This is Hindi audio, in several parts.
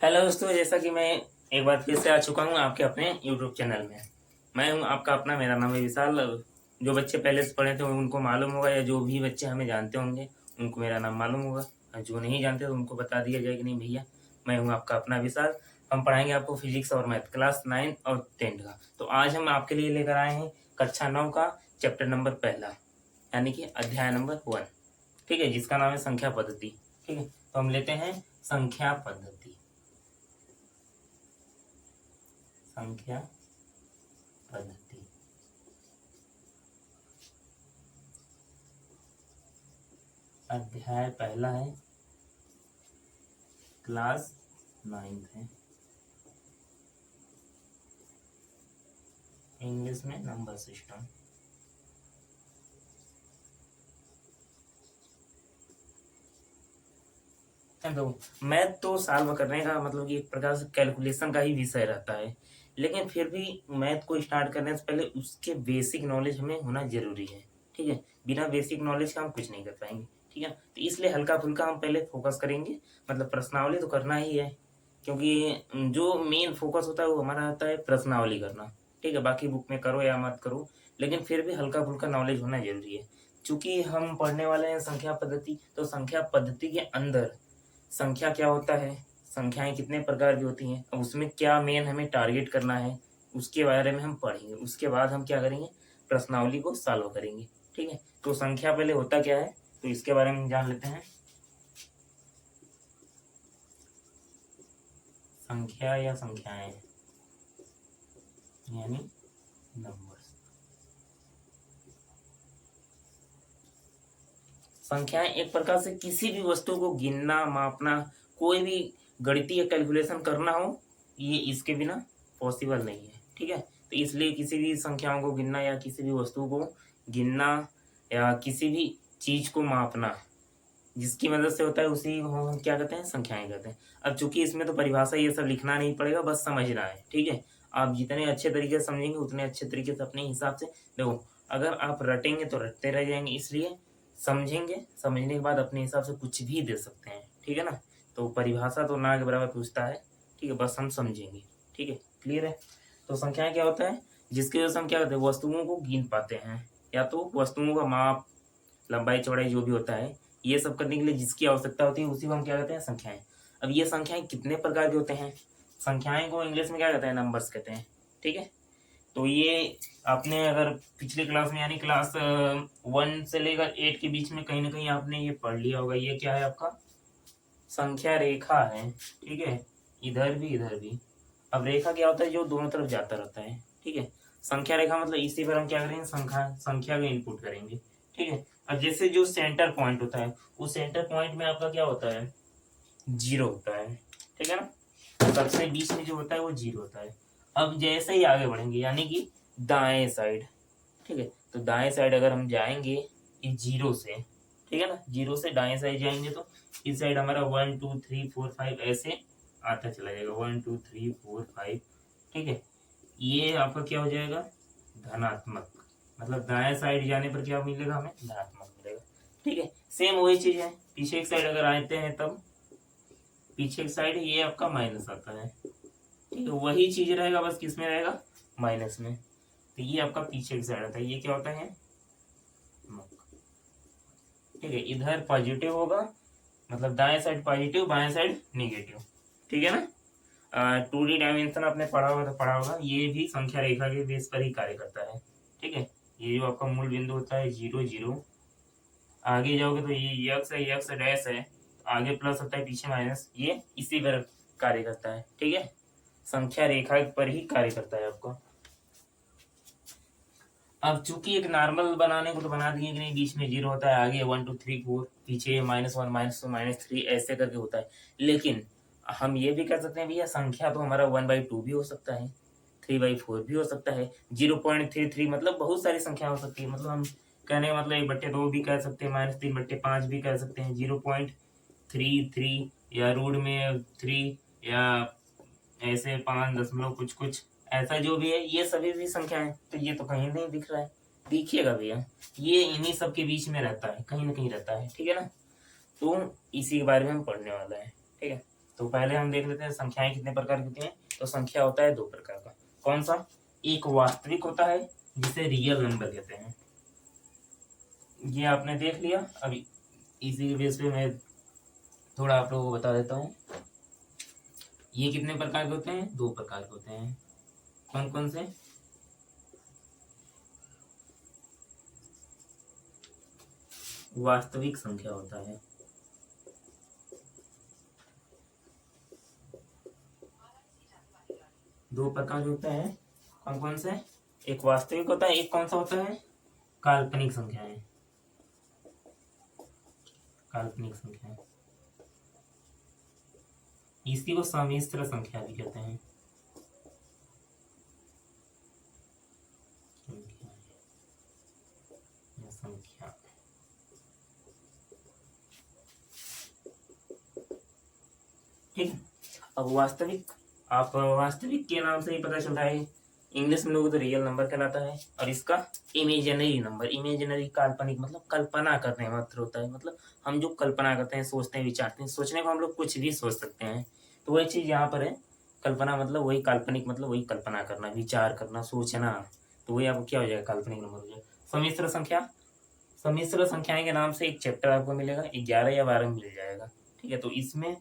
हेलो दोस्तों, जैसा कि मैं एक बार फिर से आ चुका हूँ आपके अपने यूट्यूब चैनल में। मैं हूँ आपका अपना, मेरा नाम है विशाल। जो बच्चे पहले से पढ़े थे उनको मालूम होगा, या जो भी बच्चे हमें जानते होंगे उनको मेरा नाम मालूम होगा, और जो नहीं जानते तो उनको बता दिया जाए कि नहीं भैया, मैं हूँ आपका अपना विशाल। हम पढ़ाएंगे आपको फिजिक्स और मैथ, क्लास 9 और 10 का। तो आज हम आपके लिए लेकर आए हैं कक्षा 9 का चैप्टर नंबर पहला, यानी कि अध्याय नंबर 1। ठीक है, जिसका नाम है संख्या पद्धति। ठीक है, तो हम लेते हैं संख्या पद्धति। संख्या पद्धति अध्याय पहला है, क्लास 9 है, इंग्लिश में नंबर सिस्टम। तो मैथ तो सॉल्व करने का मतलब कि एक प्रकार से कैलकुलेशन का ही विषय रहता है, लेकिन फिर भी मैथ को स्टार्ट करने से पहले उसके बेसिक नॉलेज हमें होना जरूरी है। ठीक है, बिना बेसिक नॉलेज का हम कुछ नहीं कर पाएंगे। ठीक है, तो इसलिए हल्का फुल्का हम पहले फोकस करेंगे, मतलब प्रश्नावली तो करना ही है, क्योंकि जो मेन फोकस होता है वो हमारा आता है प्रश्नावली करना। ठीक है, बाकी बुक में करो या मत करो, लेकिन फिर भी हल्का फुल्का नॉलेज होना जरूरी है। चूंकि हम पढ़ने वाले हैं संख्या पद्धति, तो संख्या पद्धति के अंदर संख्या क्या होता है, संख्याएं कितने प्रकार की होती हैं, अब उसमें क्या मेन हमें टारगेट करना है, उसके बारे में हम पढ़ेंगे। उसके बाद हम क्या करेंगे, प्रश्नावली को सॉल्व करेंगे। ठीक है, तो संख्या पहले होता क्या है, तो इसके बारे में जान लेते हैं। संख्या या संख्याएं यानी नंबर्स। संख्याएं एक प्रकार से किसी भी वस्तु को गिनना, मापना, कोई भी गणितीय कैलकुलेशन करना हो, ये इसके बिना पॉसिबल नहीं है। ठीक है, तो इसलिए किसी भी संख्याओं को गिनना या किसी भी वस्तु को गिनना या किसी भी चीज को मापना जिसकी मदद से होता है, उसी को हम क्या कहते हैं, संख्याएं कहते हैं। अब चूंकि इसमें तो परिभाषा ये सब लिखना नहीं पड़ेगा, बस समझना है। ठीक है, आप जितने अच्छे तरीके से समझेंगे उतने अच्छे तरीके से अपने हिसाब से देखो। अगर आप रटेंगे तो रटते रह जाएंगे, इसलिए समझेंगे, समझने के बाद अपने हिसाब से कुछ भी दे सकते हैं। ठीक है ना, तो परिभाषा तो ना के बराबर पूछता है। ठीक है, बस हम समझेंगे। ठीक है, क्लियर है। तो संख्याएं क्या होता है, जिसकी वजह से हम क्या करते हैं, वस्तुओं को गिन पाते हैं, या तो वस्तुओं का माप, लंबाई चौड़ाई जो भी होता है, ये सब करने के लिए जिसकी आवश्यकता होती है उसी को हम क्या कहते हैं, संख्याएं। अब ये संख्याएं कितने प्रकार के होते हैं, संख्याएं को इंग्लिश में क्या कहते हैं, नंबर्स कहते हैं। ठीक है, तो ये आपने अगर पिछले क्लास में यानी क्लास 1 से लेकर 8 के बीच में कहीं ना कहीं आपने ये पढ़ लिया होगा। ये क्या है आपका, संख्या रेखा है। ठीक है, इधर भी इधर भी। अब रेखा क्या होता है, जो दोनों तरफ जाता रहता है। ठीक है, संख्या रेखा मतलब इसी पर हम क्या करेंगे, संख्या संख्या का इनपुट करेंगे। ठीक है, अब जैसे जो सेंटर पॉइंट होता है, उस सेंटर पॉइंट में आपका क्या होता है, जीरो होता है। ठीक है ना, सबसे बीच में जो होता है वो जीरो होता है। अब जैसे ही आगे बढ़ेंगे, यानी कि दाएं साइड, ठीक है, तो दाएं साइड अगर हम जाएंगे इस जीरो से, ठीक है ना, जीरो से दाएं साइड जाएंगे तो इस साइड हमारा 1 2 3 4 5 ऐसे आता चला जाएगा, 1 2 3 4 5। ठीक है, ये आपका क्या हो जाएगा, धनात्मक, मतलब दाएं साइड जाने पर क्या मिलेगा, हमें धनात्मक मिलेगा। ठीक है, सेम वही चीज है, पीछे एक साइड अगर आते हैं तब पीछे एक साइड ये आपका माइनस आता है। ठीक है, वही चीज रहेगा, बस किस में रहेगा, माइनस में। तो ये आपका पीछे की साइड आता है, ये क्या होता है, मक। ठीक है, इधर पॉजिटिव होगा, मतलब दाएं साइड पॉजिटिव, बाएं साइड निगेटिव। ठीक है ना, 2D डायमेंशन आपने पढ़ा होगा तो पढ़ा होगा, ये भी संख्या रेखा के बेस पर ही कार्य करता है। ठीक है, ये जो आपका मूल बिंदु होता है 0 0, आगे जाओगे तो ये यक्स है, यक्स डैश है, आगे प्लस होता है, पीछे माइनस, ये इसी पर कार्य करता है। ठीक है, संख्या रेखा पर ही कार्य करता है आपको। अब चूंकि एक नॉर्मल बनाने को तो बना दिए कि नहीं, बीच में जीरो होता है, आगे 1 2 3 4, पीछे -1 -2 -3 ऐसे करके होता है। लेकिन हम ये भी कर सकते हैं भैया, संख्या तो हमारा 1/2 भी हो सकता है, 3/4 भी हो सकता है, 0.33, मतलब बहुत सारी संख्या हो सकती है। मतलब हम कहने का मतलब 1/2 भी कह सकते हैं, -3/5 भी कह सकते हैं, 0.33 या रूट में 3, या ऐसे 5 दशमलव कुछ कुछ, ऐसा जो भी है, ये सभी भी संख्या है। तो ये तो कहीं नहीं दिख रहा है, देखिएगा भैया, ये इन्हीं सब के बीच में रहता है, कहीं ना कहीं रहता है। ठीक है ना, तो इसी के बारे में हम पढ़ने वाला है। ठीक है, तो पहले हम देख लेते हैं संख्याएं कितने प्रकार की होती हैं। तो संख्या होता है दो प्रकार का। कौन सा? एक वास्तविक होता है जिसे रियल नंबर कहते हैं, ये आपने देख लिया। अभी इसी बेस पे मैं थोड़ा आप लोगों को बता देता हूँ। ये कितने प्रकार के होते हैं? दो प्रकार के होते हैं। कौन कौन से? वास्तविक संख्या होता है, दो प्रकार के होते हैं। कौन कौन से? एक वास्तविक होता है, एक कौन सा होता है? काल्पनिक संख्याएं। काल्पनिक संख्याएं, इसी को सम्मिश्र संख्या भी कहते हैं। संख्या ठीक। अब वास्तविक, आप वास्तविक के नाम से ही पता चलता है, इंग्लिश में लोग तो रियल नंबर कहलाता है। और इसका इमेजिनरी नंबर, इमेजिनरी काल्पनिक मतलब कल्पना करने मात्र होता है। मतलब हम जो कल्पना करते हैं, सोचते हैं, विचारते हैं, सोचने को हम लोग कुछ भी सोच सकते हैं, तो वही चीज यहाँ पर है। कल्पना मतलब वही, काल्पनिक मतलब वही कल्पना करना, विचार करना, सोचना, तो वही आपको क्या हो जाएगा? काल्पनिक नंबर हो जाएगा। सम्मिश्र संख्या, सम्मिश्र संख्याएं के नाम से एक चैप्टर आपको मिलेगा, 11 या 12 मिल जाएगा। ठीक है, तो इसमें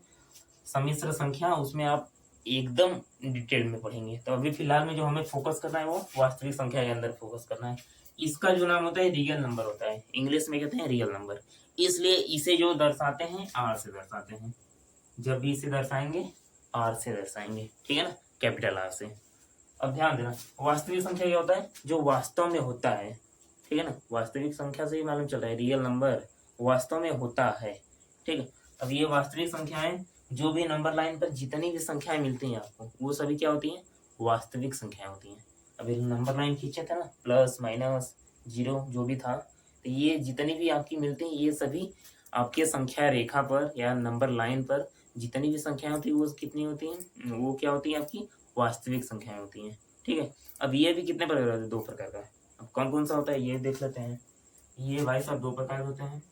सम्मिश्र संख्या, उसमें आप एकदम डिटेल में पढ़ेंगे। तो अभी फिलहाल में जो हमें फोकस करना है वो वास्तविक संख्या के अंदर फोकस करना है। इसका जो नाम होता है रियल नंबर होता है, इंग्लिश में कहते हैं रियल नंबर। इसलिए इसे जो दर्शाते हैं आर से दर्शाते हैं। जब भी इसे दर्शाएंगे आर से दर्शाएंगे, ठीक है ना, कैपिटल आर से। अब ध्यान देना, वास्तविक संख्या क्या होता है? जो वास्तव में होता है, ठीक है ना, वास्तविक संख्या से ही मालूम चल रहा है रियल नंबर वास्तव में होता है। ठीक है, अब ये वास्तविक संख्याएं, जो भी नंबर लाइन पर जितनी भी संख्याएं मिलती हैं आपको, वो सभी क्या होती हैं? वास्तविक संख्याएं होती हैं। अभी नंबर लाइन खींचे थे ना, प्लस माइनस जीरो जो भी था, तो ये जितनी भी आपकी मिलती हैं, ये सभी आपके संख्या रेखा पर या नंबर लाइन पर जितनी भी संख्याएं होती है वो कितनी होती हैं? वो क्या होती है? आपकी वास्तविक संख्याएं होती हैं। ठीक है, अब ये भी कितने प्रकार होते हैं? दो प्रकार का। अब कौन कौन सा होता है ये देख लेते हैं। ये भाई साहब दो प्रकार होते हैं।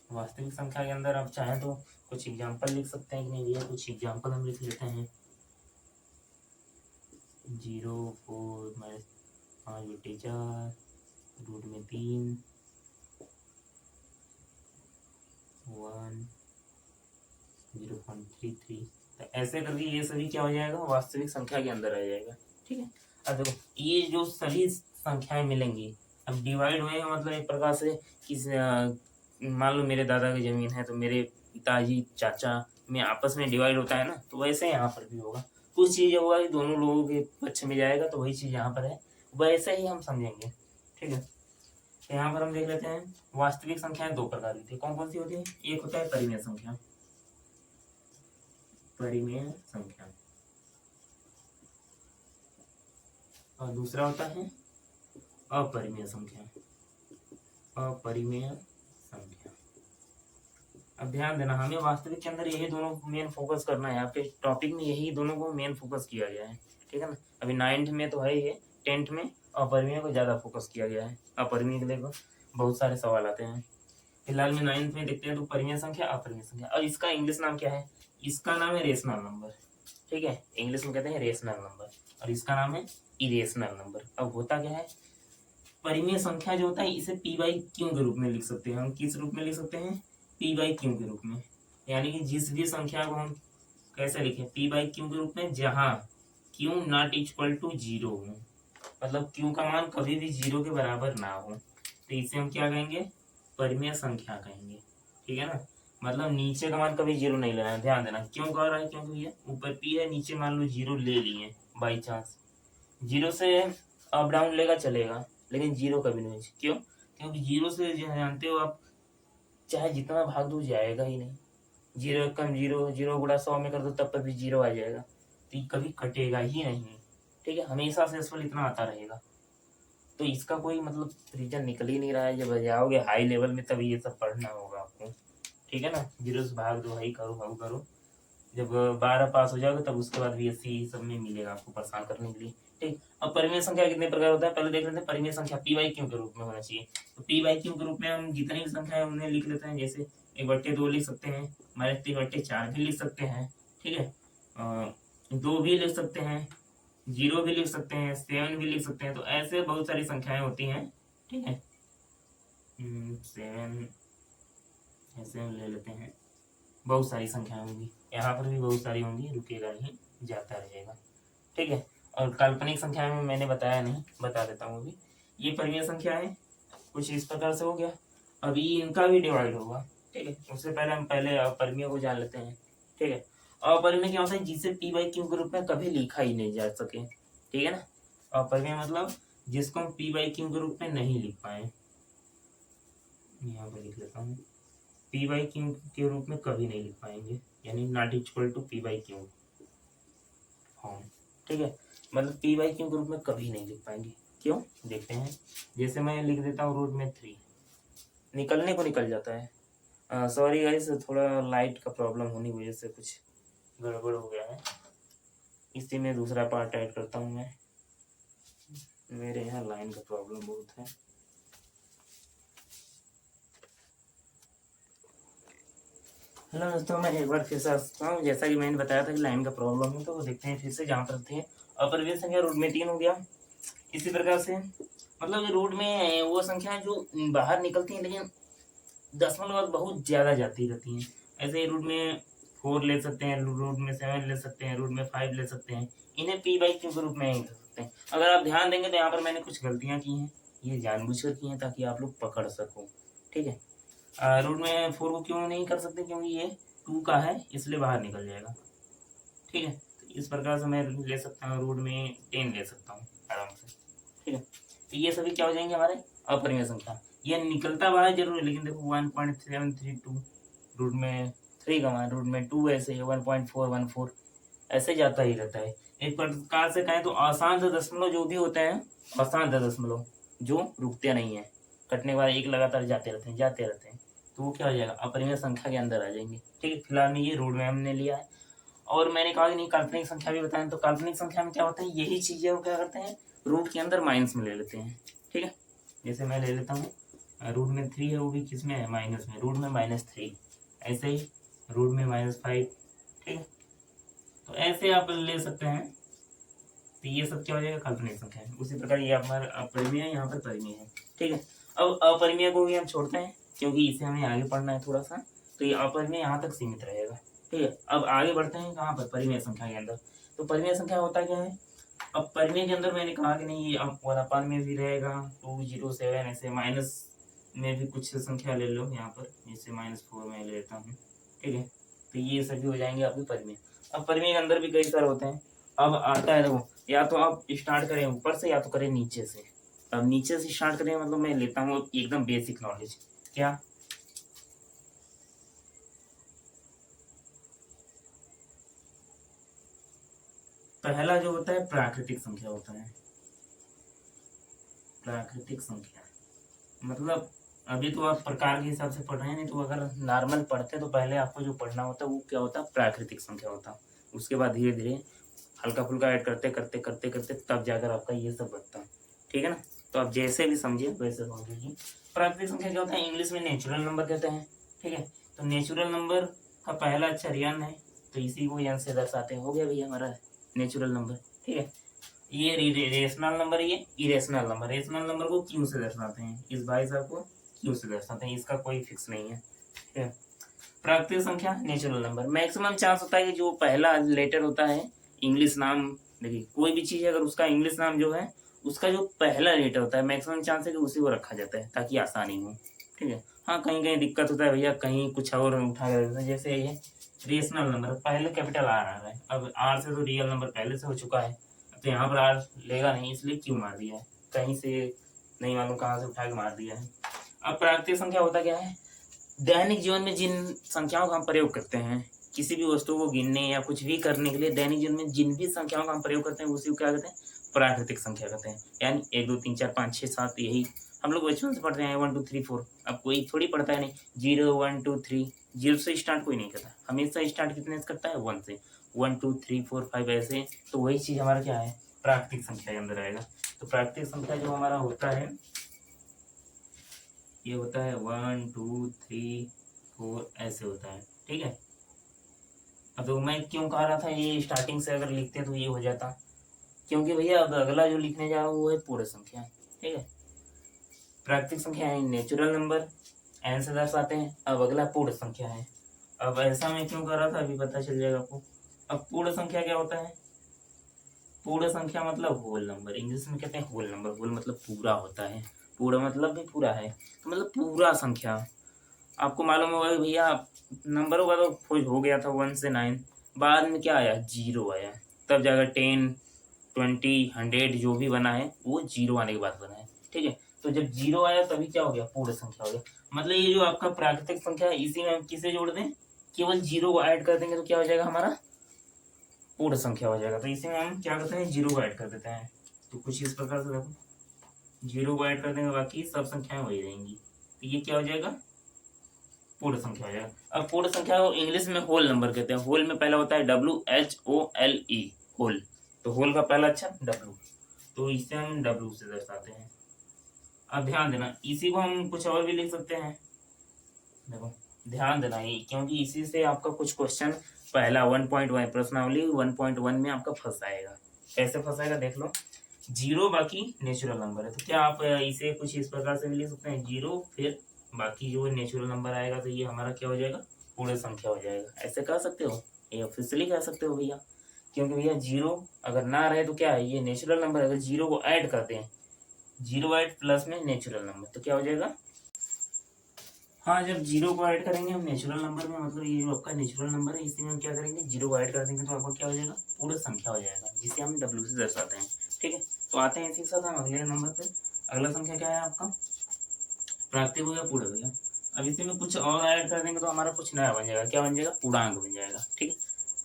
वास्तविक संख्या के अंदर आप चाहें तो कुछ एग्जांपल लिख सकते हैं कि नहीं, ये कुछ एग्जांपल हम लिख लेते हैं। 0, 4 माइनस 5/4, रूट में 3, 1, 0.33। तो ऐसे करके ये सभी क्या हो जाएगा? वास्तविक संख्या के अंदर आ जाएगा। ठीक है, अब देखो ये जो सभी संख्याएं मिलेंगी, अब डिवाइड हुए मतलब एक प्रकार से किस, मान लो मेरे दादा की जमीन है तो मेरे पिताजी चाचा में आपस में डिवाइड होता है ना, तो वैसे यहाँ पर भी होगा। कुछ चीज होगा कि दोनों लोगों के पक्ष में जाएगा, तो वही चीज यहाँ पर है, वैसे ही हम समझेंगे। ठीक है, तो यहाँ पर हम देख लेते हैं वास्तविक संख्याएं दो प्रकार की थी। कौन कौन सी होती है? एक होता है परिमेय संख्या, परिमेय संख्या, और दूसरा होता है अपरिमेय संख्या, अपरिमेय संख्या। अब ध्यान देना, हमें वास्तविक के अंदर यही दोनों मेन फोकस करना है। आपके टॉपिक में यही दोनों को मेन फोकस किया गया है। ठीक है ना, अभी 9th में तो है ये, 10th में अपरिमेय को ज्यादा फोकस किया गया है। अपरिमेय के लिए बहुत सारे सवाल आते हैं। फिलहाल में 9th में देखते हैं तो परिमेय संख्या, अपरिमेय संख्या। और इसका इंग्लिश नाम क्या है? इसका नाम है रेशनल नंबर। ठीक है, इंग्लिश में कहते हैं रेशनल नंबर, और इसका नाम है इरेशनल नंबर। अब होता क्या है, परिमेय संख्या जो होता है इसे पी बाई क्यू के रूप में लिख सकते हैं। हम किस रूप में लिख सकते हैं? पी बाई क्यू के रूप में। यानी कि जिस भी संख्या को हम कैसे लिखें? पी बाई क्यू के रूप में, जहां क्यू नॉट इक्वल टू 0 हो, मतलब क्यू का मान कभी भी 0 के बराबर ना हो, तो इसे हम क्या कहेंगे? परिमेय संख्या कहेंगे। ठीक है ना, मतलब नीचे का मान कभी 0 नहीं लेना है। ध्यान देना, क्यों कह रहा है? क्योंकि ये ऊपर पी है, नीचे मान लो 0 ले लिए बाई चांस, 0 से अप डाउन लेगा चलेगा, लेकिन 0 कभी नहीं। क्यों? क्योंकि 0 से जानते हो आप, चाहे जितना भाग दो जाएगा ही नहीं। 0 कम 0, 0 गुणा 100 में कर दो तब पर भी 0 आ जाएगा, तो ये कभी कटेगा ही नहीं। ठीक है, हमेशा शेषफल इतना आता रहेगा। तो इसका कोई मतलब रीजन निकल ही नहीं रहा है। जब जाओगे हाई लेवल में तभी ये सब पढ़ना होगा आपको। ठीक है ना, 0 से भाग दो, हाई करो, हाउ करो, जब 12 पास हो जाओगे तब उसके बाद बीएससी सब में मिलेगा आपको परेशान करने के लिए। ठीक। अब परिमेय संख्या कितने प्रकार होता है पहले देख लेते हैं। परिमेय संख्या पी बाई क्यू के रूप में होना चाहिए। तो पी बाई क्यू के रूप में हम जितनी भी संख्या है उन्हें लिख लेते हैं। जैसे 1/2 लिख सकते हैं, -3/4 भी लिख सकते हैं। ठीक है, 2 भी लिख सकते हैं, 0 भी लिख सकते हैं, 7 भी लिख सकते हैं। तो ऐसे बहुत सारी संख्याएं होती हैं। ठीक है, 7 ऐसे हम ले लेते हैं। बहुत सारी संख्याएं होंगी, यहाँ पर भी बहुत सारी होंगी, रुकेगा नहीं, जाता रहेगा। ठीक है, और काल्पनिक संख्या में मैंने बताया नहीं, बता देता हूँ अभी। ये परिमेय संख्या है, कुछ इस प्रकार से हो गया। अभी इनका भी डिवाइड होगा। ठीक है, उससे पहले हम पहले अपरिमेय को जान लेते हैं। ठीक है, अपरिमेय क्या होता है, जिसे पी बाई क्यू के रूप में कभी लिखा ही नहीं जा सके। ठीक है ना, अपरिमेय मतलब जिसको हम पी बाई क्यू के रूप में नहीं लिख पाए। यहाँ पर लिख लेता हूँ, पी बाई क्यू के रूप में कभी नहीं लिख पाएंगे, यानी not equal to P by Q form. ठीक है, मतलब पी बाई क्यू के रूप में कभी नहीं लिख पाएंगे। क्यों, देखते हैं। जैसे मैं लिख देता हूँ रूट में 3, निकलने को निकल जाता है। सॉरी गाइस, थोड़ा लाइट का प्रॉब्लम होने की वजह से कुछ गड़बड़ हो गया है, इसी में दूसरा पार्ट ऐड करता हूँ मैं। मेरे यहाँ लाइन का प्रॉब्लम बहुत है। हेलो दोस्तों, मैं एक बार फिर से आता हूँ। जैसा कि मैंने बताया था कि लाइन का प्रॉब्लम है, तो वो देखते हैं फिर से। जहाँ पर थे अपरिमेय संख्या रूट में 3 हो गया। इसी प्रकार से मतलब रूट में वो संख्या जो बाहर निकलती हैं लेकिन दशमलव बहुत ज़्यादा जाती रहती हैं। ऐसे ही रूट में 4 ले सकते हैं, रूट में 7 ले सकते हैं, रूट में 5 ले सकते हैं। इन्हें पी बाई क्यू के रूप में ही कर सकते हैं। अगर आप ध्यान देंगे तो यहाँ पर मैंने कुछ गलतियाँ की हैं, ये जानबूझकर की हैं ताकि आप लोग पकड़ सको। ठीक है, रूट में 4 को क्यों नहीं कर सकते, क्योंकि ये 2 का है इसलिए बाहर निकल जाएगा। ठीक है, तो इस प्रकार से मैं ले सकता हूँ, रूट में 10 ले सकता हूँ आराम से। ठीक है, तो ये सभी क्या हो जाएंगे हमारे अपरिमेय संख्या। ये निकलता बाहर जरूर है, लेकिन देखो 1.732 रूट में 3 का मान, रूट में 2 ऐसे 1.414 ऐसे जाता ही रहता है। एक प्रकार से कहें तो अशांत दशमलव जो भी होते हैं, अशांत दशमलव जो रुकते नहीं है, कटने के बाद एक लगातार जाते रहते हैं, जाते रहते हैं, तो वो क्या हो जाएगा, अपरिमेय संख्या के अंदर आ जाएंगे। ठीक है, फिलहाल में ये रूट में हमने लिया है। और मैंने कहा कि नहीं, काल्पनिक संख्या भी बताएं, तो काल्पनिक संख्या में क्या होता है, यही चीजें वो क्या करते हैं, रूट के अंदर माइनस में ले लेते हैं। ठीक है, जैसे मैं ले लेता हूँ, रूट में 3 है, वो भी किस में है, माइनस में, रूट में -3। ऐसे ही रूट में -5। ठीक है, तो ऐसे आप ले सकते हैं। तो ये सब क्या हो जाएगा, काल्पनिक संख्या है। उसी प्रकार ये हमारा अपरिमेय है, यहाँ पर परिमेय है। ठीक है, अब अपरिमेय को भी हम छोड़ते हैं क्योंकि इसे हमें आगे पढ़ना है थोड़ा सा, तो ये अपरिमेय यहाँ तक सीमित रहेगा। ठीक है, अब आगे बढ़ते हैं कहाँ पर, परिमेय संख्या के अंदर। तो परिमेय संख्या होता क्या है, अब परिमेय के अंदर मैंने कहा कि नहीं, ये अब अपन में भी रहेगा 207, ऐसे माइनस में भी कुछ संख्या ले लो यहाँ पर, जैसे -4 में ले लेता हूँ। ठीक है, तो ये सभी हो जाएंगे आपके परिमेय। अब परिमेय के अंदर भी कई सारे होते हैं। अब आता है देखो, या तो आप स्टार्ट करें ऊपर से या तो करें नीचे से। अब नीचे से स्टार्ट करें मतलब मैं लेता हूँ एकदम बेसिक नॉलेज। क्या, पहला जो होता है प्राकृतिक संख्या होता है। प्राकृतिक संख्या मतलब अभी तो आप प्रकार के हिसाब से पढ़ रहे हैं, नहीं तो अगर नॉर्मल पढ़ते तो पहले आपको जो पढ़ना होता है वो क्या होता है, प्राकृतिक संख्या होता है। उसके बाद धीरे धीरे हल्का फुल्का ऐड करते करते करते करते तब जाकर आपका ये सब बनता है। ठीक है ना, तो आप जैसे भी समझिए वैसे समझ लीजिए। प्राकृतिक संख्या क्या होता है, इंग्लिश में नेचुरल नंबर कहते हैं। ठीक है, तो नेचुरल नंबर का पहला अक्षर यन है, तो इसी को यन से दर्शाते हैं। हो गया भैया हमारा नेचुरल नंबर। ठीक है, ये रेशनल नंबर, ये इरेशनल नंबर। रेशनल नंबर को क्यू से दर्शाते हैं, इस भाई साहब को क्यू से दर्शाते हैं, इसका कोई फिक्स नहीं है। ठीक है, प्राकृतिक संख्या नेचुरल नंबर, मैक्सिमम चांस होता है कि जो पहला लेटर होता है इंग्लिश नाम, देखिए कोई भी चीज़ अगर उसका इंग्लिश नाम जो है उसका जो पहला लेटर होता है मैक्सिमम चांस है कि उसी को रखा जाता है ताकि आसानी हो। ठीक है, हाँ कहीं कहीं दिक्कत होता है भैया, कहीं कुछ और उठा कर, जैसे ये रेशनल नंबर पहले कैपिटल आर आ रहा है, अब आर से तो रियल नंबर पहले से हो चुका है, तो यहाँ पर आर लेगा नहीं इसलिए क्यू मार दिया है, कहीं से नहीं मालूम कहाँ से उठा के मार दिया है। अब प्राकृतिक संख्या होता क्या है, दैनिक जीवन में जिन संख्याओं का हम प्रयोग करते हैं, किसी भी वस्तु को गिनने या कुछ भी करने के लिए दैनिक जीवन में जिन भी संख्याओं का हम प्रयोग करते हैं उसी को क्या कहते हैं, प्राकृतिक संख्या कहते हैं। यानी 1 2 3 4 5 6 7, यही हम लोग बचपन से पढ़ते हैं 1 2 3 4। अब कोई थोड़ी पढ़ता है नहीं 0 1 2 3 जीरो से स्टार्ट कोई नहीं करता, हमेशा स्टार्ट कितने से करता है, 1 से। 1 2 3 4 5 ऐसे। तो वही चीज हमारा क्या है, प्राकृतिक संख्या के अंदर आएगा। तो प्राकृतिक संख्या जो हमारा होता है ये होता है 1 2 3 4 ऐसे होता है, ठीक है। अब तो मैं क्यों कह रहा था ये स्टार्टिंग से अगर लिखते तो ये हो जाता, क्योंकि भैया अब अगला जो लिखने जा रहा हूँ वो है पूर्ण संख्या, ठीक है। प्राकृतिक संख्या है नेचुरल नंबर, एन से दर्शाते हैं। अब अगला पूर्ण संख्या है। अब ऐसा मैं क्यों कर रहा था अभी पता चल जाएगा आपको। अब पूर्ण संख्या क्या होता है, पूर्ण संख्या मतलब होल नंबर, इंग्लिश में कहते हैं होल नंबर। होल मतलब पूरा होता है, पूरा मतलब भी पूरा है, तो मतलब पूरा संख्या। आपको मालूम होगा कि भैया नंबरों का तो खोज हो गया था 1 से 9, बाद में क्या आया, जीरो आया, तब जाकर 10 20 100 जो भी बना है वो जीरो आने के बाद बना है, ठीक है। तो जब जीरो आया तभी क्या हो गया, पूर्ण संख्या हो गया। मतलब ये जो आपका प्राकृतिक संख्या है इसी में हम किसे जोड़ दें, केवल जीरो को ऐड कर देंगे तो क्या हो जाएगा हमारा, पूर्ण संख्या हो जाएगा। तो इसी में हम क्या करते हैं, जीरो को ऐड कर देते हैं। तो कुछ इस प्रकार से देखो, जीरो को ऐड कर देंगे बाकी सब संख्याएं वही रहेंगी, तो ये क्या हो जाएगा, पूर्ण संख्या हो जाएगा। अब पूर्ण संख्या को इंग्लिश में होल नंबर कहते हैं। होल में पहला होता है WHOLE, होल। तो होल का पहला अक्षर W, तो इसे हम W से दर्शाते हैं। अब ध्यान देना, इसी को हम कुछ और भी लिख सकते हैं। देखो ध्यान देना ये, क्योंकि इसी से आपका कुछ क्वेश्चन पहला 1.1 प्रश्नावली 1.1 में आपका फंसाएगा। कैसे फंसाएगा देख लो। जीरो बाकी नेचुरल नंबर है, तो क्या आप इसे कुछ इस प्रकार से भी लिख सकते हैं, जीरो फिर बाकी जो नेचुरल नंबर आएगा तो ये हमारा क्या हो जाएगा, पूर्ण संख्या हो जाएगा। ऐसे कह सकते हो, ये ऑफिशियली कह सकते हो भैया। क्योंकि भैया जीरो अगर ना रहे तो क्या है, ये नेचुरल नंबर, अगर जीरो को ऐड करते हैं, जीरो ऐड प्लस में नेचुरल नंबर, तो क्या हो जाएगा। हाँ, जब जीरो को ऐड करेंगे हम नेचुरल नंबर में, मतलब ये जो आपका नेचुरल नंबर है इसी में हम क्या करेंगे, जीरो को ऐड कर देंगे तो आपको क्या हो जाएगा, पूर्ण संख्या हो जाएगा, जिसे हम W से दर्शाते हैं, ठीक है। तो आते हैं इसी के साथ हम अगले नंबर पे। अगला संख्या क्या है आपका, प्राकृतिक हो गया, पूर्ण हो गया। अब इसी में कुछ और ऐड कर देंगे तो हमारा कुछ नया बन जाएगा, क्या बन जाएगा, पूर्णांक बन जाएगा, ठीक है।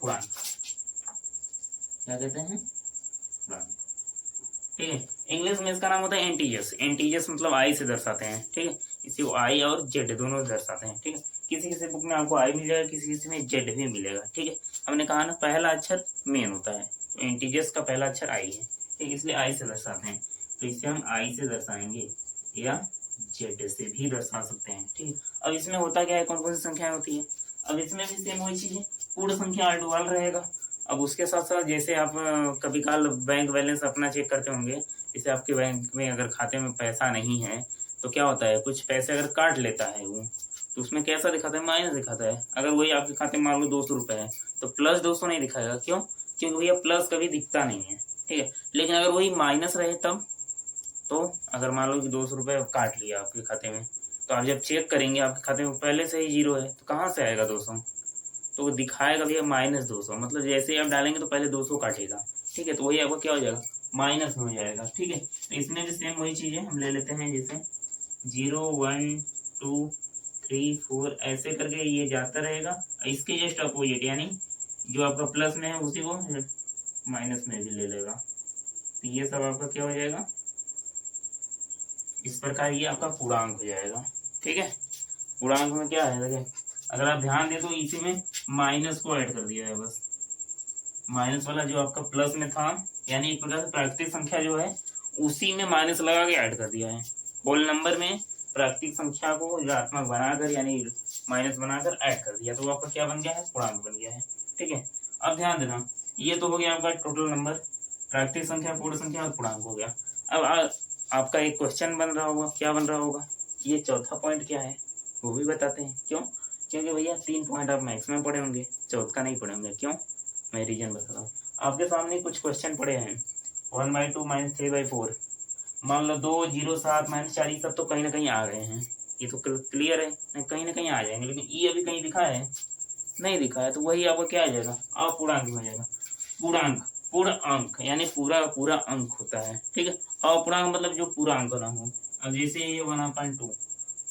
पूर्णांक क्या कहते हैं, पूर्णांक, ठीक है। इंग्लिश में इसका नाम होता है एंटीजस। एंटीजस मतलब आई से दर्शाते हैं, ठीक है। इसी को आई और जेड दोनों दर्शाते हैं, ठीक है। किसी किसी बुक में आपको आई मिल जाएगा, किसी किसी में जेड भी मिलेगा, ठीक है। हमने कहा ना पहला अक्षर मेन होता है, तो एंटीजस का पहला अक्षर आई है, ठीक, इसलिए आई से दर्शाते हैं। तो इसे हम आई से दर्शाएंगे या जेड से भी दर्शा सकते हैं, ठीक है। अब इसमें होता क्या है, कौन कौन सी संख्याएं होती है। अब इसमें भी सेम वही चीज है, पूर्ण संख्या आर्डुअल रहेगा। अब उसके साथ साथ जैसे आप कभी काल बैंक बैलेंस अपना चेक करते होंगे, जैसे आपके बैंक में अगर खाते में पैसा नहीं है तो क्या होता है, कुछ पैसे अगर काट लेता है वो, तो उसमें कैसा दिखाता है, माइनस दिखाता है। अगर वही आपके खाते में मान लो 200 रुपये है तो प्लस 200 नहीं दिखाएगा, क्यों, क्योंकि भैया प्लस कभी दिखता नहीं है, ठीक है। लेकिन अगर वही माइनस रहे तब, तो अगर मान लो कि 200 रुपये काट लिया आपके खाते में, तो आप जब चेक करेंगे आपके खाते में पहले से ही जीरो है, तो कहाँ से आएगा 200, तो वो दिखाएगा भैया -200, मतलब जैसे ही आप डालेंगे तो पहले 200 काटेगा, ठीक है। तो वही आपको क्या हो जाएगा, माइनस में हो जाएगा, ठीक है। तो इसमें भी सेम वही चीज़ है, हम ले लेते हैं जैसे 0 1 2 3 4 ऐसे करके ये जाता रहेगा। इसके जस्ट अपोजिट यानी जो आपका प्लस में है उसी को माइनस में भी ले लेगा, तो ये सब आपका क्या हो जाएगा, इस प्रकार ये आपका पूर्णांक हो जाएगा, ठीक है। पूर्णांक में क्या है देखिए, अगर आप ध्यान दें तो इसी में माइनस को ऐड कर दिया है, बस माइनस वाला जो आपका प्लस में था, यानी एक प्रकार से प्राकृतिक संख्या जो है उसी में माइनस लगा के ऐड कर दिया है। होल नंबर में प्राकृतिक संख्या को ऋणात्मक बनाकर यानी माइनस बनाकर ऐड कर दिया, तो आपका क्या बन गया है, पूर्णांक बन गया है, ठीक है। अब ध्यान देना, ये तो हो गया आपका टोटल नंबर, प्राकृतिक संख्या, पूर्ण संख्या और पूर्णांक हो गया। अब आपका एक क्वेश्चन बन रहा होगा, क्या बन रहा होगा, ये चौथा पॉइंट क्या है वो भी बताते हैं, क्यों, क्योंकि भैया 3 पॉइंट आप मैक्सिमम पढ़े होंगे, चौथ का नहीं पढ़े होंगे, क्यों, मैं रीजन बता रहा हूँ। आपके सामने कुछ क्वेश्चन पड़े हैं, 1/2 -3/4, मान लो 2 0 7 -4, ये सब तो कहीं ना कहीं आ गए हैं, ये तो क्लियर है, कहीं ना कहीं आ जाएंगे, लेकिन ये अभी कहीं दिखा है, नहीं दिखा है, तो वही आपका क्या आ जाएगा, अपूर्णांक हो जाएगा। पूर्णांक, पूर्ण अंक यानी पूरा पूरा अंक होता है, ठीक है। अपूर्णांक मतलब जो पूरा अंक ना हो। अब जैसे ये 1/2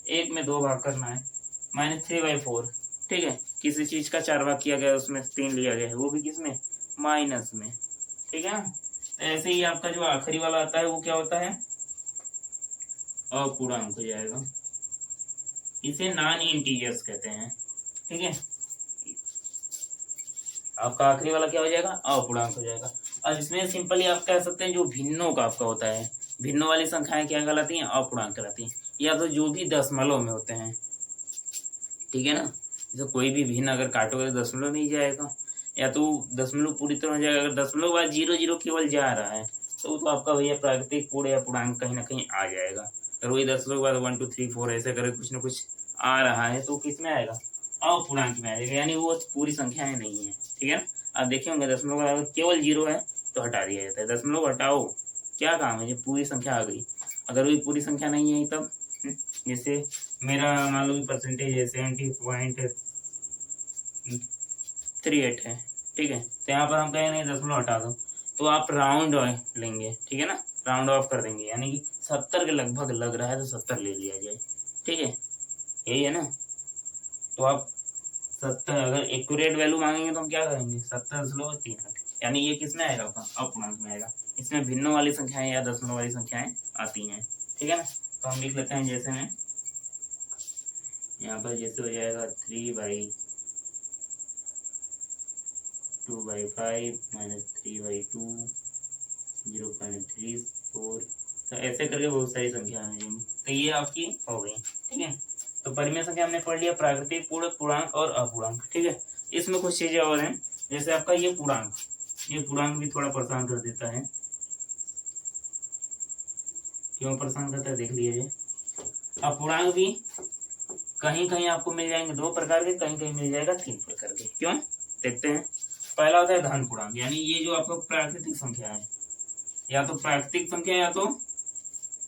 एक में 2 भाग करना है, -3/4, ठीक है। किसी चीज का 4 भाग किया गया उसमें 3 लिया गया है, वो भी किसमें, माइनस में, ठीक है। तो ऐसे ही आपका जो आखिरी वाला आता है वो क्या होता है, अपूर्णांक हो जाएगा, इसे नॉन इंटीजर्स कहते हैं, ठीक है। आपका आखिरी वाला क्या हो जाएगा, अपूर्णांक हो जाएगा। अब इसमें सिंपली आप कह सकते हैं जो भिन्नों का आपका होता है, भिन्नों वाली संख्याएं क्या कहलाती हैं, अपूर्णांक कहलाती हैं, या तो जो भी दशमलव में होते हैं, ठीक है ना। जैसे कोई भी भिन्न अगर काटोगे तो दशमलव में ही जाएगा, या तो दशमलव पूरी तरह हो जाएगा। अगर दशमलव के बाद 0 0 केवल जा रहा है तो आपका भैया प्राकृतिक पूर्ण या पूर्णांक कहीं ना कहीं आ जाएगा। अगर वही दशमलव के बाद 1 2 3 4 ऐसे करके कुछ ना कुछ आ रहा है तो किस में आएगा, अपूर्णांक में आ जाएगा, यानी वो पूरी संख्याएं नहीं है, ठीक है ना। आप देखे होंगे दशमलव का अगर केवल 0 है तो हटा दिया जाता है, दशमलव हटाओ क्या काम है, जब पूरी संख्या आ गई। अगर वही पूरी संख्या नहीं है तब जैसे मेरा मान लो परसेंटेज है 70.38 है, ठीक है, तो यहाँ पर हम कहेंगे नहीं दशमलव हटा दो, तो आप राउंड लेंगे, ठीक है ना, राउंड ऑफ कर देंगे, यानी कि 70 के लगभग लग रहा है तो 70 ले लिया जाए, ठीक है, यही है ना। तो आप 70 अगर एक्यूरेट वैल्यू मांगेंगे तो हम क्या करेंगे, 70.38, यानी ये किस में आएगा, आपका अपूर्णांक में आएगा। इसमें भिन्नों वाली संख्याएं या दशमलव वाली संख्याएं आती हैं, ठीक है ना। तो हम लिख लेते हैं, जैसे में यहाँ पर जैसे हो जाएगा 3/2/5 -3/2 0.34, तो ऐसे करके बहुत सारी संख्या आ जाएंगी। तो ये आपकी हो गई, ठीक है। तो परिमेय संख्या हमने पढ़ लिया, प्राकृतिक, पूर्ण, पूर्णांक और अपूर्णांक, ठीक है। इसमें कुछ चीजें और हैं, जैसे आपका ये पूर्णांक भी थोड़ा परेशान कर देता है। क्यों परेशान करता है देख लीजिए। अपूर्णांक भी कहीं कहीं आपको मिल जाएंगे 2 प्रकार के, कहीं कहीं मिल जाएगा 3 प्रकार के। क्यों, देखते हैं। पहला होता है धन पूर्णांक, यानी ये जो आपको प्राकृतिक संख्या है, या तो प्राकृतिक संख्या या तो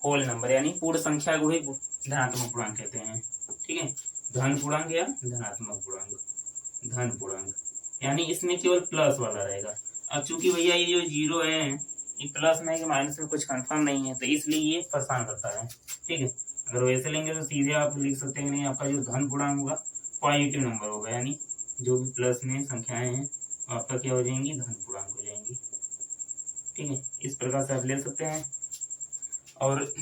होल नंबर, यानी पूर्ण संख्या को ही धनात्मक पूर्णांक कहते हैं, ठीक है। धन पूर्णांक या धनात्मक पूर्णांक, धन पूर्णांक, यानी इसमें केवल प्लस वाला रहेगा। अब चूंकि भैया ये जो 0 है ये प्लस में है कि माइनस में कुछ कंफर्म नहीं है, तो इसलिए ये परेशान करता है, ठीक है। अगर वैसे लेंगे तो सीधे आप लिख सकते हैं, नहीं आपका जो धन पूर्णांक होगा पॉजिटिव नंबर होगा, यानी जो भी प्लस में संख्याएं हैं आपका क्या हो जाएंगी, धन पूर्णांक हो जाएंगी, ठीक है। इस प्रकार से आप ले सकते हैं। और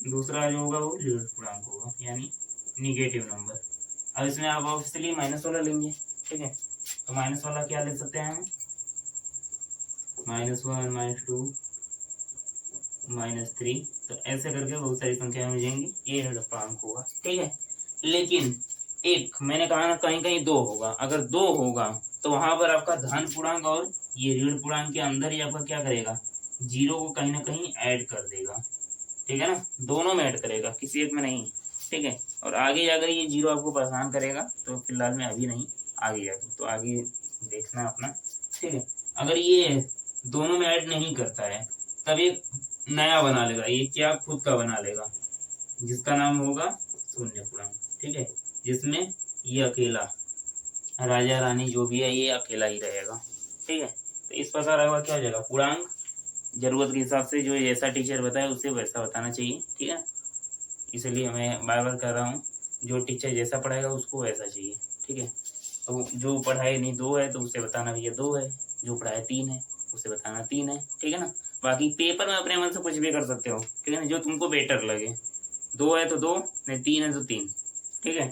दूसरा जो होगा वो ऋण पूर्णांक होगा, यानी निगेटिव नंबर। अब इसमें आप ऑब्वियसली माइनस वाला लेंगे, ठीक है। तो माइनस वाला क्या ले सकते हैं हम, -1 -2 -3, तो ऐसे करके बहुत सारी संख्याएं मिल जाएंगी, ये ऋण पूर्णांक होगा, ठीक है। लेकिन एक मैंने कहा ना कहीं कहीं 2 होगा, अगर 2 होगा तो वहां पर आपका धन पूर्णांक और ये ऋण पूर्णांक के अंदर ही आपका क्या करेगा, 0 को कहीं ना कहीं ऐड कर देगा, ठीक है ना, दोनों में ऐड करेगा, किसी एक में नहीं, ठीक है। और आगे जाकर ये 0 आपको परेशान करेगा, तो फिलहाल में अभी नहीं, आगे जाकर तो आगे देखना अपना, ठीक है। अगर ये दोनों में ऐड नहीं करता है तब एक नया बना लेगा, ये क्या खुद का बना लेगा, जिसका नाम होगा शून्य पूर्णांक, ठीक है, जिसमें ये अकेला राजा रानी जो भी है ये अकेला ही रहेगा, ठीक है। तो इस प्रकार आपका क्या हो जाएगा, पूर्णांक जरूरत के हिसाब से जो जैसा टीचर बताए उसे वैसा बताना चाहिए, ठीक है। इसलिए मैं बार बार कर रहा हूँ, जो टीचर जैसा पढ़ाएगा उसको वैसा चाहिए, ठीक है। तो जो पढ़ाए नहीं 2 है तो उसे बताना भैया 2 है, जो पढ़ाए 3 है उसे बताना 3 है, ठीक है ना। बाकी पेपर में अपने मन से कुछ भी कर सकते हो, ठीक है ना, जो तुमको बेटर लगे, 2 है तो 2, नहीं 3 है तो 3, ठीक है।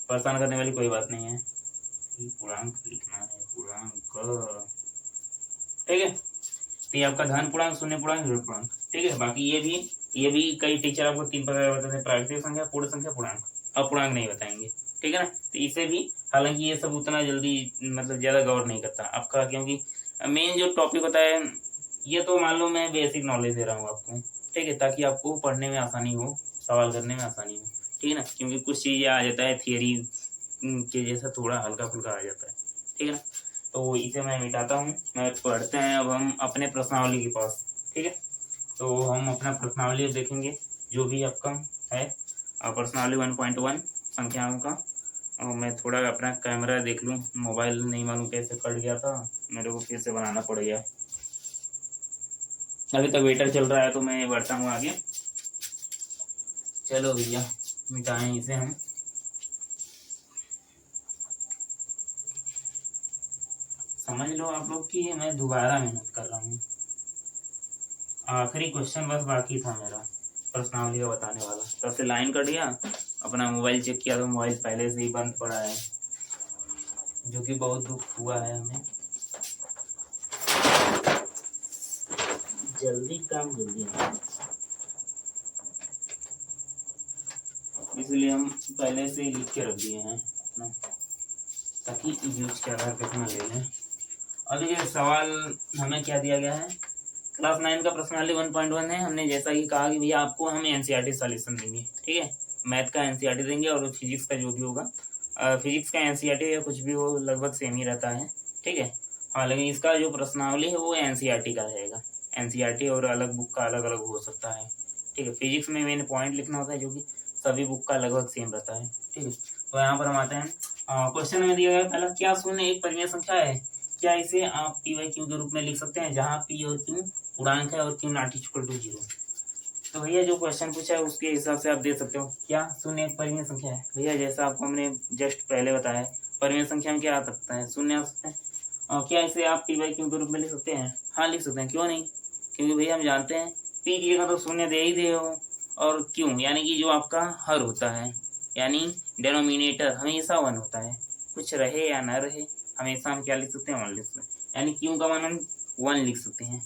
परेशान करने वाली कोई बात नहीं है, पूर्णांक लिखना है, पूर्णांक, ठीक है। तो ये आपका धन पूर्णांक, शून्य पूर्णांक, ऋण पूर्णांक, ठीक है। बाकी ये भी कई टीचर आपको 3 प्रकार बताते हैं, प्राकृतिक संख्या, पूर्ण संख्या, पूर्णांक, अपूर्णांक नहीं बताएंगे, ठीक है ना। तो इसे भी, हालांकि ये सब उतना जल्दी मतलब ज्यादा गौर नहीं करता आपका, क्योंकि मेन जो टॉपिक होता है ये तो मान लो मैं बेसिक नॉलेज दे रहा हूँ आपको, ठीक है, ताकि आपको पढ़ने में आसानी हो, सवाल करने में आसानी हो, ठीक है ना। क्योंकि कुछ चीजें आ जाता है थियरी के जैसा, थोड़ा हल्का फुल्का आ जाता है, ठीक है ना। तो इसे मैं मिटाता हूँ, मैं पढ़ते हैं अब हम अपने प्रश्नावली के पास, ठीक है। तो हम अपना प्रश्नावली देखेंगे जो भी आपका है, प्रश्नावली 1.1 संख्याओं का। और मैं थोड़ा अपना कैमरा देख लूँ, मोबाइल नहीं मालूम कैसे कट गया था, मेरे को फिर से बनाना पड़ गया। अभी तक वेटर चल रहा है तो मैं बढ़ता हूँ आगे। चलो भैया मिटाएं इसे हम। समझ लो आप लोग कि मैं दोबारा मेहनत कर रहा हूँ। आखिरी क्वेश्चन बस बाकी था मेरा प्रश्नावली का बताने वाला, तब से लाइन कट गया अपना मोबाइल चेक किया तो मोबाइल पहले से ही बंद पड़ा है, जो कि बहुत दुख हुआ है हमें। जल्दी काम जल्दी नहीं, इसलिए हम पहले से ही लिख के रख दिए हैं अपना, ताकि यूज के आधार पे अपना ले लें। अब ये सवाल हमें क्या दिया गया है, क्लास 9 का प्रश्नावली 1.1 है। हमने जैसा कि कहा कि भैया आपको हम एनसीईआरटी सॉल्यूशन देंगे, ठीक है, मैथ का एनसीईआरटी देंगे और फिजिक्स का जो भी होगा, फिजिक्स का एनसीईआरटी या कुछ भी हो लगभग सेम ही रहता है, ठीक है। हाँ, लेकिन इसका जो प्रश्नावली है वो एनसीईआरटी का रहेगा। एनसीईआरटी और अलग बुक का अलग अलग हो सकता है, ठीक है। फिजिक्स में मेन पॉइंट लिखना होता है, जो कि सभी बुक का लगभग सेम रहता है, ठीक है। तो यहाँ पर हम आते हैं, क्वेश्चन में दिया गया पहला, क्या शून्य एक परिमेय संख्या है, क्या इसे आप पी वाई क्यू के रूप में लिख सकते हैं, जहाँ पी और क्यू पूर्णांक है और क्यू नॉट इक्वल टू 0। तो भैया जो क्वेश्चन पूछा है उसके हिसाब से आप दे सकते हो, क्या शून्य एक परिमेय संख्या है। भैया जैसा आपको हमने जस्ट पहले बताया, परिमेय संख्या में क्या आ सकता है, शून्य आ सकता है। और क्या इसे आप पी वाई क्यू के रूप में लिख सकते हैं, हाँ लिख सकते हैं, क्यों नहीं, क्योंकि भैया हम जानते हैं पी की जगह तो शून्य दे ही दे हो, और क्यों यानी कि जो आपका हर होता है, यानी डेनोमिनेटर हमेशा 1 होता है, कुछ रहे या ना रहे हमेशा हम क्या लिख सकते हैं, 1 लिख सकते हैं, यानी क्यू का मान हम 1 लिख सकते हैं।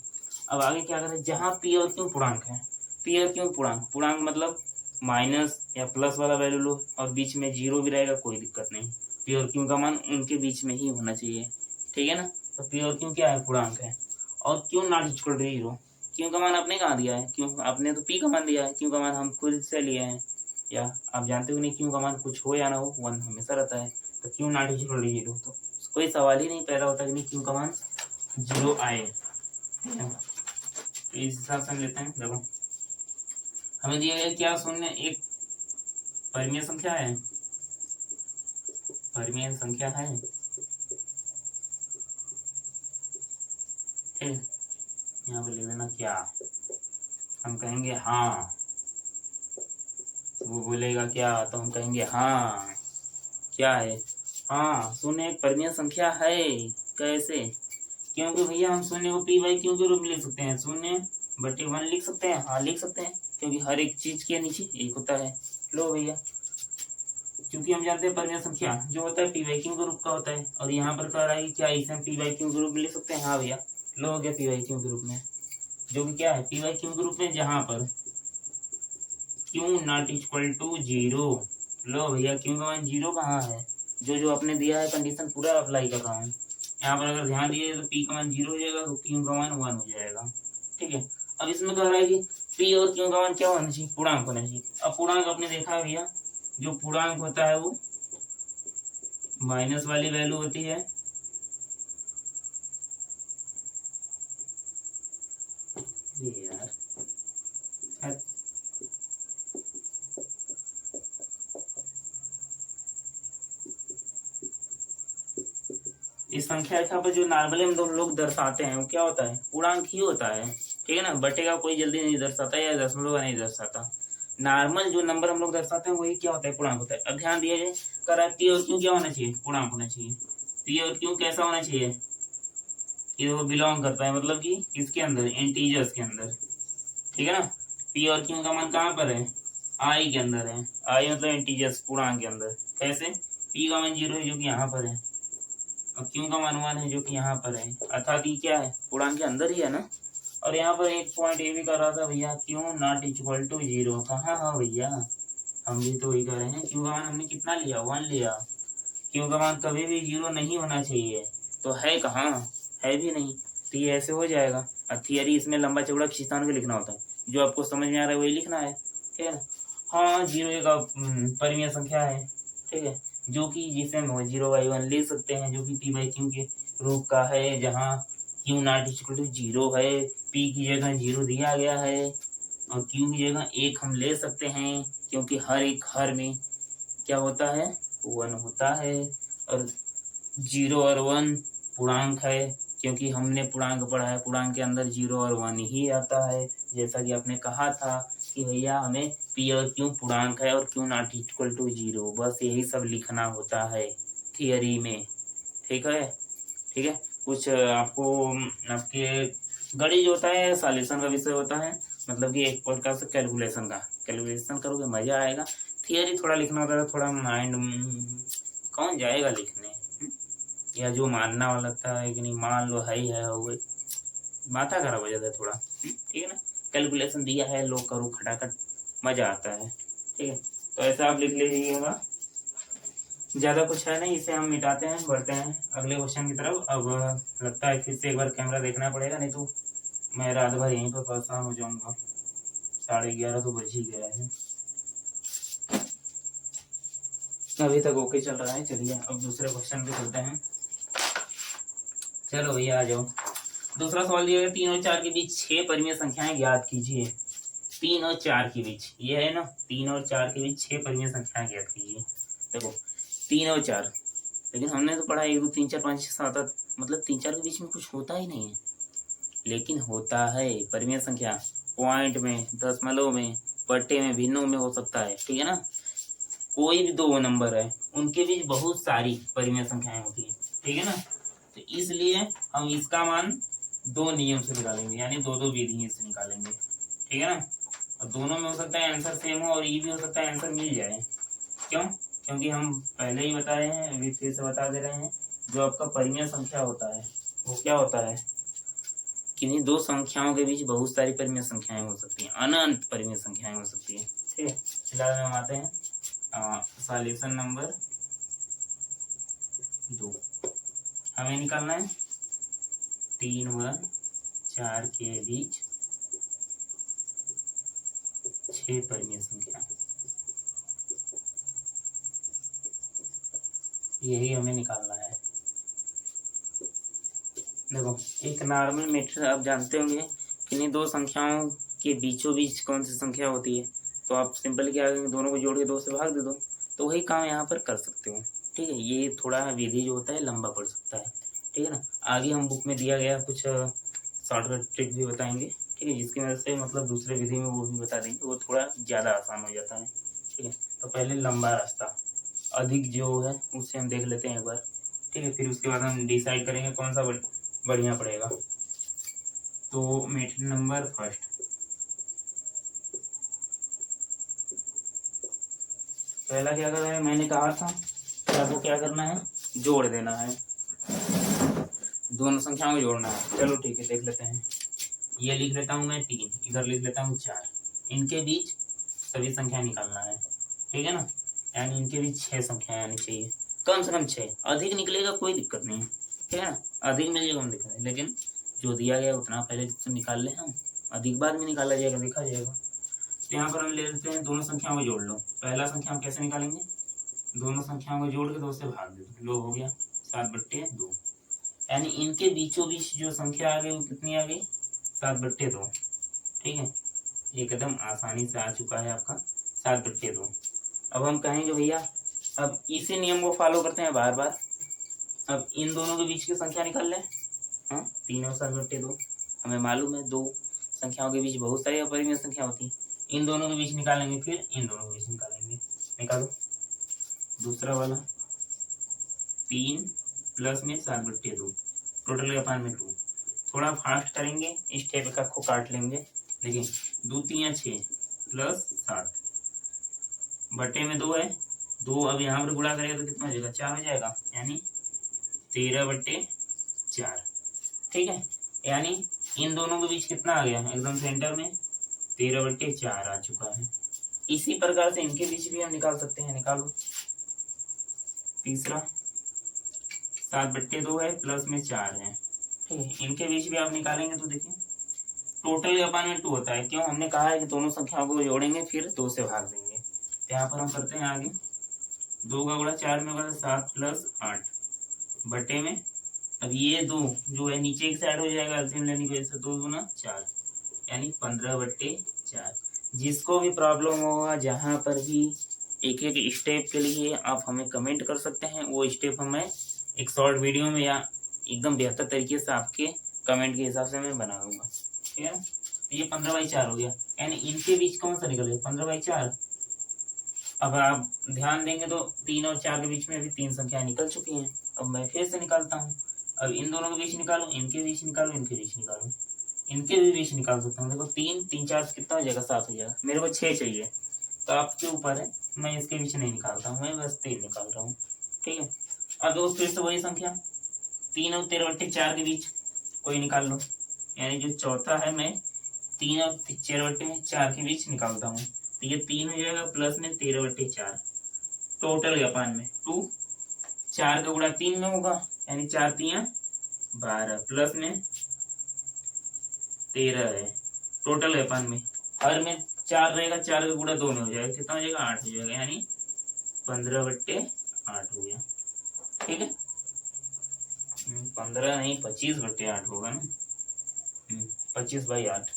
अब आगे क्या करें, जहाँ पी और क्यू पूर्णांक है, पी और क्यू पूर्णांक, पूर्णांक मतलब माइनस या प्लस वाला वैल्यू लो और बीच में 0 भी रहेगा कोई दिक्कत नहीं, पी और क्यू का मान उनके बीच में ही होना चाहिए, ठीक है ना। तो पी और क्यू क्या है, पूर्णांक है, और Q not equal to 0, Q का मान आपने कहाँ दिया है, क्यू आपने तो पी का मान दिया है, क्यू का मान हम खुद से लिए हैं, या आप जानते हो नहीं, क्यू का मान कुछ हो या ना हो 1 हमेशा रहता है, तो क्यू नॉट इक्वल टू 0, तो कोई सवाल ही नहीं पैदा होता कि नहीं क्यू का मान 0 आए, ठीक है। तो इस हिसाब से हम लेते हैं, देखो हमें दिया गया क्या शून्य एक परिमेय संख्या है, परिमेय संख्या है, ठीक, यहाँ पे लिख देना क्या, हम कहेंगे हाँ, वो बोलेगा क्या तो हम कहेंगे हाँ, क्या है, हाँ शून्य एक परिमेय संख्या है। कैसे, क्योंकि भैया हम शून्य को पी बाई क्यू के रूप में लिख सकते हैं, 0/1 लिख सकते हैं, हाँ लिख सकते हैं, क्योंकि हर एक चीज के नीचे एक होता है। लो भैया, क्योंकि हम जानते हैं परिमेय संख्या जो होता है पी बाई क्यू के रूप का होता है, और यहाँ पर कह रहा है कि क्या इसे हम पी बाई क्यू के रूप में लिख सकते हैं, हाँ भैया लो हो गया पी बाई क्यू के रूप में, जो कि क्या है पी बाई क्यू के रूप में, जहाँ पर क्यू नॉट इक्वल टू 0। लो भैया क्यू का मान 0 कहाँ है, जो आपने दिया है कंडीशन पूरा अप्लाई कर रहा हूँ, यहाँ पर अगर ध्यान दिए तो पी का मान 0 हो जाएगा, तो क्यू का मान 1 हो जाएगा, ठीक है। अब इसमें कह रहा है कि पी और क्यू का मान क्या होना चाहिए, पूर्णांक होना चाहिए। अब पूर्णांक आपने देखा है भैया, जो पूर्णांक होता है वो माइनस वाली वैल्यू होती है, यार इस संख्या रेखा पर जो नॉर्मली हम लोग दर्शाते हैं वो क्या होता है, पूर्णांक ही होता है, ठीक है ना। बटे का कोई जल्दी नहीं दर्शाता या दशमलव का नहीं दर्शाता, नॉर्मल जो नंबर हम लोग दर्शाते हैं वही क्या होता है, पूर्णांक होता है। अब ध्यान दिया जाए, कर रहा है पी और क्यू क्या होना चाहिए, पूर्णांक होना चाहिए। पी और क्यू कैसा होना चाहिए, ये वो बिलोंग करता है मतलब कि किसके अंदर, इंटीजर्स के अंदर, ठीक है ना। पी और क्यू का मान कहाँ पर है, आई के अंदर है, आई मतलब इंटीजर्स पूर्णांक के अंदर। कैसे, पी का मान 0 है जो कि यहाँ पर है, और क्यू का मान 1 है जो कि यहाँ पर है, अर्थात ये क्या है, पूर्णांक के अंदर ही है ना। और यहाँ पर एक पॉइंट ये भी कर रहा था भैया, क्यू नॉट इक्वल टू 0, कहाँ, हाँ भैया हम भी तो वही कर रहे हैं, क्यू का मान हमने कितना लिया, 1 लिया, क्यू का मान कभी भी 0 नहीं होना चाहिए, तो है कहाँ, है भी नहीं, तो ये ऐसे हो जाएगा। और थियरी इसमें लंबा चौड़ा खींचतान के लिखना होता है, जो आपको समझ में आ रहा है वही लिखना है, ठीक है ना। हाँ 0 एक परिमेय संख्या है, ठीक है, जो कि जिसे हम 0/1 ले सकते हैं, जो कि पी बाई क्यू के रूप का है, जहाँ क्यू नॉट इक्वल टू 0 है, पी की जगह 0 दिया गया है, और क्यू की जगह 1 हम ले सकते हैं, क्योंकि हर एक हर में क्या होता है, 1 होता है, और 0 और 1 पूर्णांक है, क्योंकि हमने पूर्णांक पढ़ा है, पूर्णांक के अंदर 0 और 1 ही आता है, जैसा कि आपने कहा था कि भैया हमें पी और क्यू पूर्णांक है और क्यू नॉट इक्वल टू 0, बस यही सब लिखना होता है थियरी में, ठीक है, ठीक है। कुछ आपको आपके गणित जो होता है सॉल्यूशन का विषय होता है, मतलब कि एक प्रकार से कैलकुलेशन करोगे मजा आएगा। थियरी थोड़ा लिखना होता है, थोड़ा माइंड कौन जाएगा लिखने, या जो मानना वाला था है कि नहीं मान लो है ही है, हो गई, माथा खराब हो जाता है थोड़ा। ठीक है ना, कैलकुलेशन दिया है, लो करो खटाखट, मजा आता है। ठीक है, तो ऐसा आप लिख लीजिएगा, ज्यादा कुछ है नहीं, इसे हम मिटाते हैं, बढ़ते हैं अगले क्वेश्चन की तरफ। अब लगता है फिर से एक बार कैमरा देखना पड़ेगा, नहीं तो मैं रात भर यहीं पर परेशान हो जाऊंगा। 11:30 तो बज ही गया है, अभी तक ओके चल रहा है। चलिए अब दूसरे क्वेश्चन पे चलते हैं। चलो भैया आ जाओ। दूसरा सवाल दिया गया, 3 और 4 के बीच 6 परिमेय संख्याएं ज्ञात कीजिए। 3 और 4 के बीच, ये है ना, 3 और 4 के बीच 6 परिमेय संख्याएं ज्ञात कीजिए। देखो 3 और 4, लेकिन हमने तो पढ़ा 1 2 3 4 5 6 7 8, मतलब 3 4 के बीच में कुछ होता ही नहीं है, लेकिन होता है परिमेय संख्या। पॉइंट में, दशमलव में, बट्टे में, भिन्नों में हो सकता है। ठीक है ना, कोई भी दो नंबर है उनके बीच बहुत सारी परिमेय संख्याएं होती है। ठीक है ना, तो इसलिए हम इसका मान 2 नियम से निकालेंगे, यानी 2 विधि से निकालेंगे। ठीक है ना, और दोनों में हो सकता है आंसर सेम हो, और ये भी हो सकता है आंसर मिल जाए। क्यों? क्योंकि हम पहले ही बता रहे हैं, अभी फिर से बता दे रहे हैं, जो आपका परिमेय संख्या होता है वो क्या होता है, किन्हीं दो संख्याओं के बीच बहुत सारी परिमेय संख्याएं हो सकती हैं, अनंत परिमेय संख्याएं हो सकती है। ठीक है, फिलहाल हम आते हैं सॉल्यूशन नंबर 2। हमें निकालना है 3 व 4 के बीच 6 परिमेय संख्या, यही हमें निकालना है। देखो एक नॉर्मल मीटर आप जानते होंगे, किन्हीं दो संख्याओं के बीचों बीच कौन सी संख्या होती है, तो आप सिंपल क्या करेंगे, दोनों को जोड़ के 2 से भाग दे दो, तो वही काम यहाँ पर कर सकते हो। ठीक है, ये थोड़ा विधि जो होता है लंबा पड़ सकता है। ठीक है ना, आगे हम बुक में दिया गया कुछ शॉर्टकट ट्रिक भी बताएंगे। ठीक है, जिसकी वजह से मतलब दूसरे विधि में वो भी बता देंगे, वो थोड़ा ज़्यादा आसान हो जाता है। ठीक है, तो पहले लंबा रास्ता अधिक जो है उससे हम देख लेते हैं एक बार। ठीक है, फिर उसके बाद हम डिसाइड करेंगे कौन सा बढ़िया पड़ेगा। तो मेथड नंबर फर्स्ट, पहला क्या करना है, मैंने कहा था कि आपको क्या करना है, जोड़ देना है, दोनों संख्याओं को जोड़ना है। चलो ठीक है, देख लेते हैं। ये लिख लेता हूँ मैं 3, इधर लिख लेता हूँ 4, इनके बीच सभी संख्या निकालना है। ठीक है ना, यानी इनके बीच 6 संख्याएं आनी चाहिए, कम से कम 6, अधिक निकलेगा कोई दिक्कत नहीं है। ठीक है ना, अधिक मिलेगा कम दिक्कत है, लेकिन जो दिया गया उतना पहले से निकाल ले हम, अधिक बाद में निकाला जाएगा, देखा जाएगा। तो यहाँ पर हम ले लेते हैं, दोनों संख्याओं को जोड़ लो। पहला संख्या हम कैसे निकालेंगे, दोनों संख्याओं को जोड़ के 2 से भाग दे दो, लो हो गया 7/2, यानी इनके बीचों बीच जो संख्या आ गई वो कितनी आ गई, 7/2। ठीक है, एकदम आसानी से आ चुका है आपका 7/2। अब हम कहेंगे भैया अब इसी नियम को फॉलो करते हैं बार बार, अब इन दोनों के बीच की संख्या निकाल लें। हाँ, 3 और 7/2, हमें मालूम है दो संख्याओं के बीच बहुत सारी अपरिमेय संख्या होती है, इन दोनों के बीच निकालेंगे, फिर इन दोनों के बीच निकालेंगे। निकालो दूसरा वाला, 3 प्लस में 7/2, टोटल का 5/2। थोड़ा फास्ट करेंगे, स्टेप का को काट लेंगे। देखिए 2 3 6 प्लस 7 बटे में 2 है, 2 अब यहाँ पर गुणा करेगा तो कितना हो जाएगा, 4 हो जाएगा, यानी 13/4। ठीक है, यानी इन दोनों के बीच कितना आ गया, एकदम सेंटर में 13/4 आ चुका है। इसी प्रकार से इनके बीच भी हम निकाल सकते हैं, निकालो। तीसरा 7/2 है, प्लस में 4 है। ठीक है, इनके बीच भी आप निकालेंगे तो देखिए टोटल अपन में 2 होता है, क्यों, हमने कहा है कि दोनों संख्याओं को जोड़ेंगे फिर 2 से भाग देंगे। तो यहाँ पर हम करते हैं आगे, 2 का गुणा 4 में होगा 7 प्लस 8 बटे में, अब ये 2 जो है नीचे की साइड हो जाएगा, एलसीएम लेने की वजह से 2 गुना 4, यानी 15/4। जिसको भी प्रॉब्लम होगा, जहाँ पर भी एक एक स्टेप के लिए आप हमें कमेंट कर सकते हैं, वो स्टेप हमें एक शॉर्ट वीडियो में या एकदम बेहतर तरीके से आपके कमेंट के हिसाब से मैं बना दूंगा। ठीक है, तो ये 15/4 हो गया, यानी इनके बीच कौन सा निकलेगा, 15/4। अब आप ध्यान देंगे तो 3 और 4 के बीच में भी 3 संख्याएं निकल चुकी हैं। अब मैं फिर से निकालता हूँ, अब इन दोनों के बीच निकालू, इनके बीच निकालू, इनके बीच निकालू, इनके भी बीच निकाल सकता हूँ। देखो 3 3 4 कितना हो जाएगा, 7 हो जाएगा, मेरे को 6 चाहिए, तो आपके ऊपर है, मैं इसके बीच नहीं निकालता हूँ, मैं बस 3 निकाल रहा हूँ। ठीक है, अब देखो फिर से वही संख्या 3 और 13/4 के बीच कोई निकाल लो, यानी जो चौथा है मैं 3 और 13/4 के बीच निकालता हूँ। तो ये 3 हो जाएगा प्लस में 13/4, टोटल जापान में 2, 4 का गुणा 3 में होगा, यानी 4 3 12 प्लस में 13 है, टोटल जापान में हर में 4 रहेगा, 4 का गुणा 2 में हो जाएगा, कितना हो जाएगा 8 हो जाएगा, यानी 15/8 हो गया। ठीक है, 15 नहीं 25/8 होगा ना, 25/8।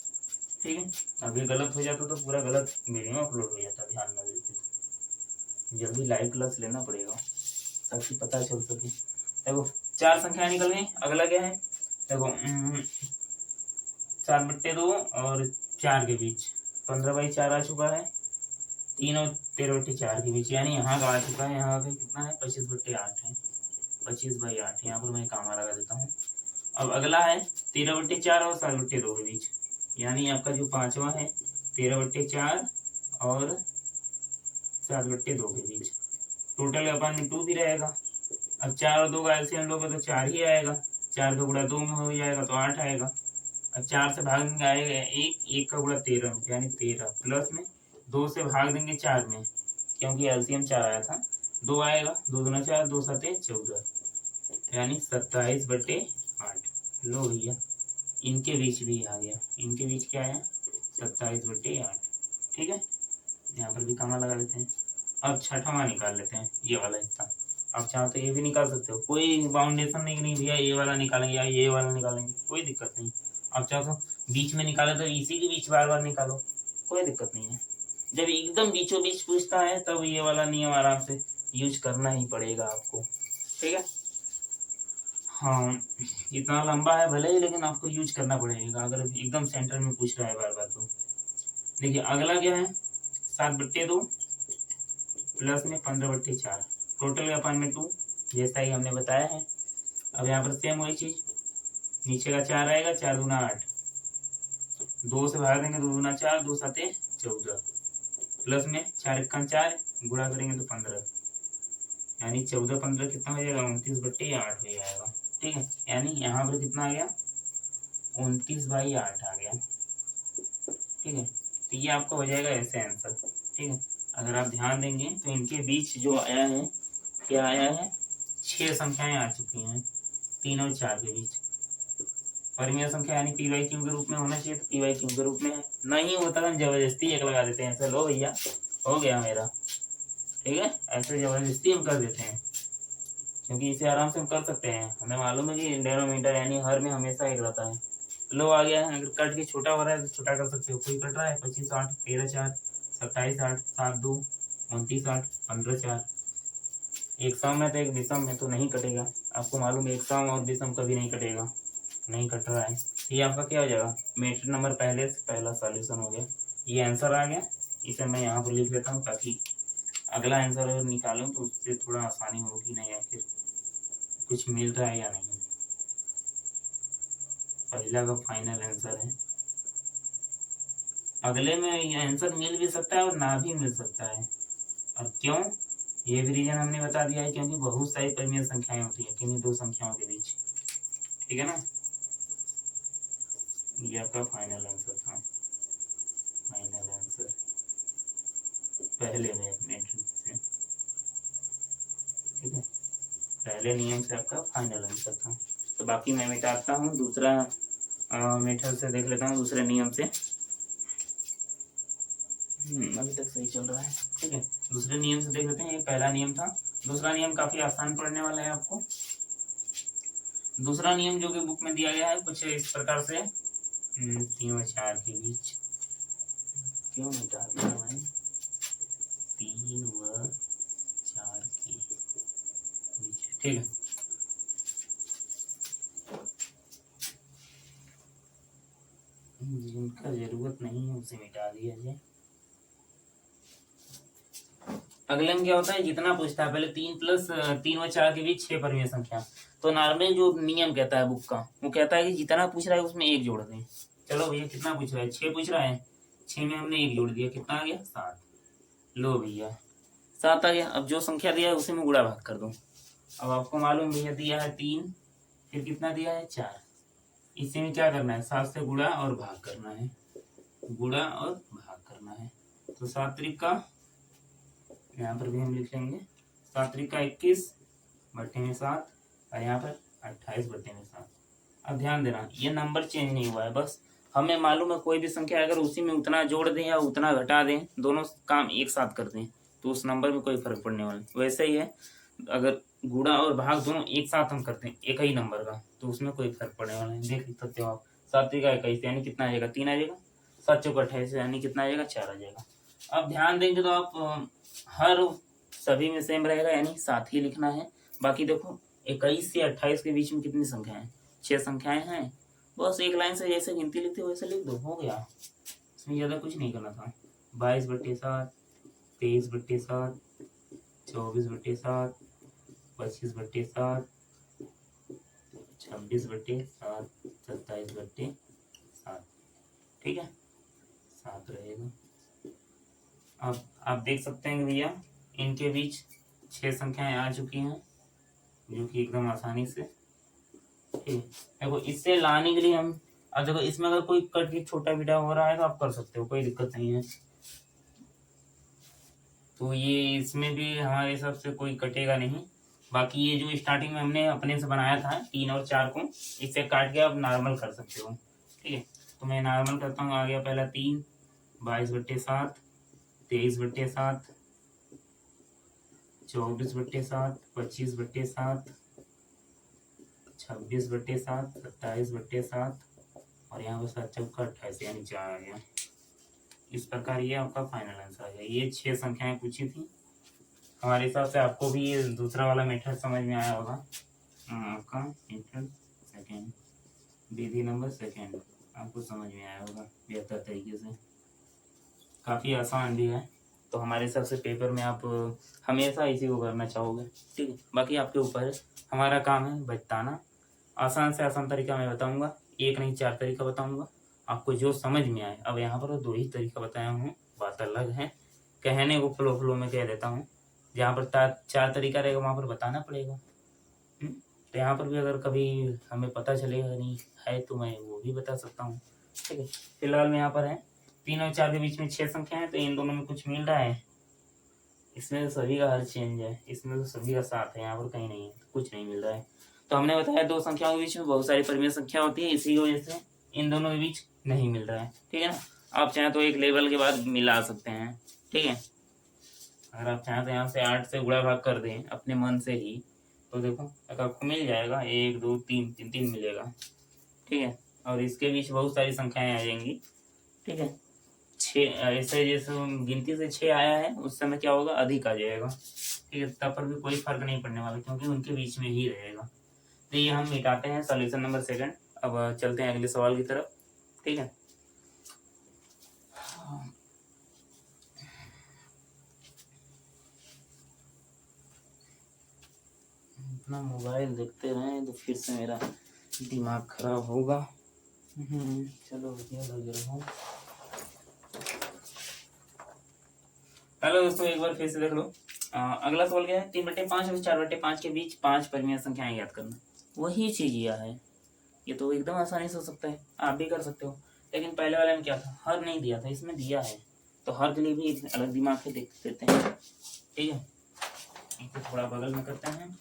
ठीक है, अभी गलत हो जाता तो पूरा गलत वीडियो अपलोड हो जाता, ध्यान न देते तो जल्दी लाइव क्लास लेना पड़ेगा ताकि पता चल सके। देखो 4 संख्या निकल गई, अगला क्या है देखो 7/2 और 4 के बीच 15/4 आ चुका है, 3 और 13/4 के बीच, यानी यहाँ का आ चुका है, यहाँ का कितना है 25/8 है, 25/8 यहाँ पर मैं कामा लगा देता हूँ। अब अगला है 13/4 और 7/2 के बीच, यानी आपका जो पांचवा है 13/4 और 7/2 के बीच, टोटल अपन में 2 भी रहेगा। अब 4 और 2 का एलसीएम लोगे तो 4 ही आएगा, 4 का गुणा 2 में हो जाएगा तो 8 आएगा। अब 4 से भाग देंगे आएगा 1 का गुणा 13 में, यानी 13 प्लस में 2 से भाग देंगे 4 में, क्योंकि एलसीएम 4 आया था, 2 आएगा, 2 दूना 4, 2 7 14, यानी 27/8। लो भैया, इनके बीच भी आ गया, इनके बीच क्या आया 27/8। ठीक है, यहाँ पर भी कामा लगा लेते हैं। अब छठवां निकाल लेते हैं, ये वाला हिस्सा। आप चाहो तो ये भी निकाल सकते हो, कोई बाउंडेशन नहीं भैया ये वाला निकालेंगे या ये वाला निकालेंगे, कोई दिक्कत नहीं। आप चाहो तो बीच में निकालो तो इसी के बीच बार बार निकालो, कोई दिक्कत नहीं है। जब एकदम बीचों बीच पूछता है तब ये वाला नियम आराम से यूज करना ही पड़ेगा आपको। ठीक है, हाँ इतना लंबा है भले ही, लेकिन आपको यूज करना पड़ेगा अगर एकदम सेंटर में पूछ रहा है बार बार तो। देखिए अगला क्या है 7/2 प्लस में 15/4, टोटल अपन में 2, जैसा ही हमने बताया है। अब यहाँ पर सेम वही चीज, नीचे का 4 आएगा, 4 दूना 8, 2 से भाग देंगे 2 दूना 4, 2 7 14, प्लस में 4 1 4, गुणा करेंगे तो 15, यानी 14 15 कितना हो जाएगा 29/8 हो जाएगा। ठीक है, यानी यहाँ पर कितना आ गया 29/8 आ गया। ठीक है, तो ये आपका हो जाएगा ऐसे आंसर। ठीक है, अगर आप ध्यान देंगे तो इनके बीच जो आया है क्या आया है 6 संख्याएं आ चुकी हैं 3 और 4 के बीच। परिमेय संख्या यानी p/q के रूप में होना चाहिए, तो p/q के रूप में है, नहीं होता हम जबरदस्ती 1 लगा देते हैं, ऐसे लो भैया हो गया मेरा। ठीक है, ऐसे जबरदस्ती हम कर देते हैं क्योंकि इसे आराम से हम कर सकते हैं, हमें मालूम है कि डेनोमीटर यानी हर में हमेशा 1 रहता है। लो आ गया है, अगर कट के छोटा हो रहा है तो छोटा कर सकते हो, कोई कट रहा है 25 8 13 4 27 8 7 2 29 8 15 4, एक सम में तो एक विषम में तो नहीं कटेगा, आपको मालूम है एक सम और विषम कभी नहीं कटेगा, नहीं कट रहा है। ये आपका क्या हो जाएगा मैट्रिक्स नंबर पहले से पहला सॉल्यूशन हो गया, ये आंसर आ गया। इसे मैं यहाँ पर लिख लेता हूँ ताकि अगला आंसर निकालूं तो उससे थोड़ा आसानी होगी, नहीं आखिर कुछ मिल रहा है या नहीं। पहला का फाइनल आंसर है, अगले में ये आंसर मिल भी सकता है और ना भी मिल सकता है, और क्यों ये भी रीजन हमने बता दिया है, क्योंकि बहुत सारी परिमेय संख्याएं होती हैं किन्हीं 2 संख्याओं के बीच। ठीक है ना, ये आपका फाइनल आंसर था, फाइनल आंसर पहले में मैट्रिक्स से। ठीक है, पहले नियम से आपका फाइनल आंसर था। तो बाकी मैं मिटाता हूँ, दूसरा मेथड से देख लेता हूँ, दूसरे नियम से। अभी तक सही चल रहा है। ठीक है, दूसरे नियम से देख लेते हैं, ये पहला नियम था, दूसरा नियम काफी आसान पढ़ने वाला है आपको। दूसरा नियम जो कि बुक में दिया गया है कुछ इस प्रकार से, 3 और 4 के बीच, क्यों मिटा दिया भाई 3 व 4 के बीच। ठीक है, जिनका जरूरत नहीं है उसे मिटा दिया जाए। अगले में क्या होता है जितना पूछता है, पहले 3 व 4 के बीच 6 परिमेय संख्या, तो नॉर्मली जो नियम कहता है बुक का वो कहता है कि जितना पूछ रहा है उसमें 1 जोड़ दें। चलो भैया कितना पूछ रहा है 6 पूछ रहा है, 6 में हमने 1 जोड़ दिया, कितना आ गया 7। लो भैया 7 आ गया। अब जो संख्या दिया है उसी में गुणा भाग कर दो। अब आपको मालूम भैया दिया है 3, फिर कितना दिया है 4। इसी में क्या करना है 7 से गुणा और भाग करना है, गुणा और भाग करना है। तो 7 त्रिका यहाँ पर भी हम लिख लेंगे 7 त्रिका 21 बट्टे में 7 और यहाँ पर 28 बट्टे में 7। अब ध्यान देना ये नंबर चेंज नहीं हुआ है, बस हमें मालूम है कोई भी संख्या अगर उसी में उतना जोड़ दें या उतना घटा दें, दोनों काम एक साथ कर दें तो उस नंबर में कोई फर्क पड़ने वाला नहीं। वैसे ही है अगर गुणा और भाग दोनों एक साथ हम करते हैं एक ही नंबर का तो उसमें कोई फर्क पड़ने वाला नहीं। देख सकते हो आप 7 त्रिका 21 यानी कितना आ जाएगा 3 आ जाएगा, 7 चौका 28 यानी कितना आ जाएगा 4 आ जाएगा। अब ध्यान देंगे तो आप हर सभी में सेम रहेगा यानी 7 ही लिखना है। बाकी देखो 21 से 28 के बीच में कितनी संख्याएं हैं, 6 संख्याएं हैं। बस एक लाइन से जैसे गिनती लिखते हो वैसे लिख दो, हो गया। इसमें ज़्यादा कुछ नहीं करना था। 22 बट्टे 7, 23 बट्टे 7, 24 बट्टे 7, 25 बट्टे 7, 26 बट्टे 7, 27 बट्टे 7। ठीक है 7 रहेगा। अब आप देख सकते हैं भैया इनके बीच 6 संख्याएं आ चुकी हैं जो कि एकदम आसानी से। ठीक देखो इससे लाने के लिए हम अब देखो इसमें अगर कोई कट के छोटा बीटा हो रहा है तो आप कर सकते हो, कोई दिक्कत नहीं है। तो ये इसमें भी हमारे हिसाब से कोई कटेगा नहीं। बाकी ये जो स्टार्टिंग में हमने अपने से बनाया था 3 और 4 को, इससे काट के आप नॉर्मल कर सकते हो। ठीक है तो मैं नॉर्मल करता हूँ। आ गया पहला 3, 22 बट्टे 7, 23 बट्टे 7, 24 बट्टे 7, 25 बट्टे 7, 26 बट्टे 7, 27 बट्टे 7 और यहाँ पर 7 चौका 28 यानी 4 आ गया। इस प्रकार ये आपका फाइनल आंसर आ गया। ये 6 संख्याएं पूछी थी। हमारे हिसाब से आपको भी ये दूसरा वाला मेथड समझ में आया होगा। आपका मेथड सेकेंड, विधि नंबर सेकेंड आपको समझ में आया होगा बेहतर तरीके से। काफ़ी आसान भी है। तो हमारे हिसाब से पेपर में आप हमेशा इसी को करना चाहोगे। ठीक है बाकी आपके ऊपर है, हमारा काम है बताना। आसान से आसान तरीका मैं बताऊंगा, एक नहीं 4 तरीका बताऊंगा आपको जो समझ में आए। अब यहाँ पर 2 ही तरीका बताया हूँ, बात अलग है। कहने को फ्लो फ्लो में कह देता हूँ, जहाँ पर 4 तरीका रहेगा वहाँ पर बताना पड़ेगा। तो यहाँ पर भी अगर कभी हमें पता चलेगा नहीं है तो मैं वो भी बता सकता हूँ। ठीक है फिलहाल में यहाँ पर है 3 और 4 के बीच में 6 संख्या है तो इन दोनों में कुछ मिल रहा है। इसमें तो सभी का हर चेंज है, इसमें तो सभी का साथ है, यहाँ पर कहीं नहीं है, कुछ नहीं मिल रहा है। तो हमने बताया 2 संख्याओं के बीच में बहुत सारी परिमेय संख्या होती है, इसी की वजह से इन दोनों के बीच नहीं मिल रहा है। ठीक है ना, आप चाहें तो एक लेवल के बाद मिला सकते हैं। ठीक है अगर आप चाहें तो यहाँ से 8 से गुणा भाग कर दें अपने मन से ही तो देखो अगर आपको मिल जाएगा 1 2 3 3 3 मिलेगा। ठीक है और इसके बीच बहुत सारी संख्याएं आ जाएंगी। ठीक है 6 ऐसे जैसे गिनती से 6 आया है उस समय क्या होगा अधिक आ जाएगा। ठीक है तब पर भी कोई फर्क नहीं पड़ने वाला क्योंकि उनके बीच में ही रहेगा। तो ये हम मिटाते हैं सॉल्यूशन नंबर सेकंड। अब चलते हैं अगले सवाल की तरफ। ठीक है अपना मोबाइल देखते रहें तो फिर से मेरा दिमाग खराब होगा। चलो भैया लग रहा। हेलो दोस्तों एक बार फिर से देख लो। अगला सवाल क्या है 3/5 और 4/5 के बीच 5 परिमेय संख्याएं याद करना। वही चीज यह है, ये तो एकदम आसानी से हो सकता है, आप भी कर सकते हो। लेकिन पहले वाले में क्या था हर नहीं दिया था, इसमें दिया है तो हर के लिए भी एक अलग दिमाग से देख देते हैं। ठीक है इसे थोड़ा बगल में करते हैं।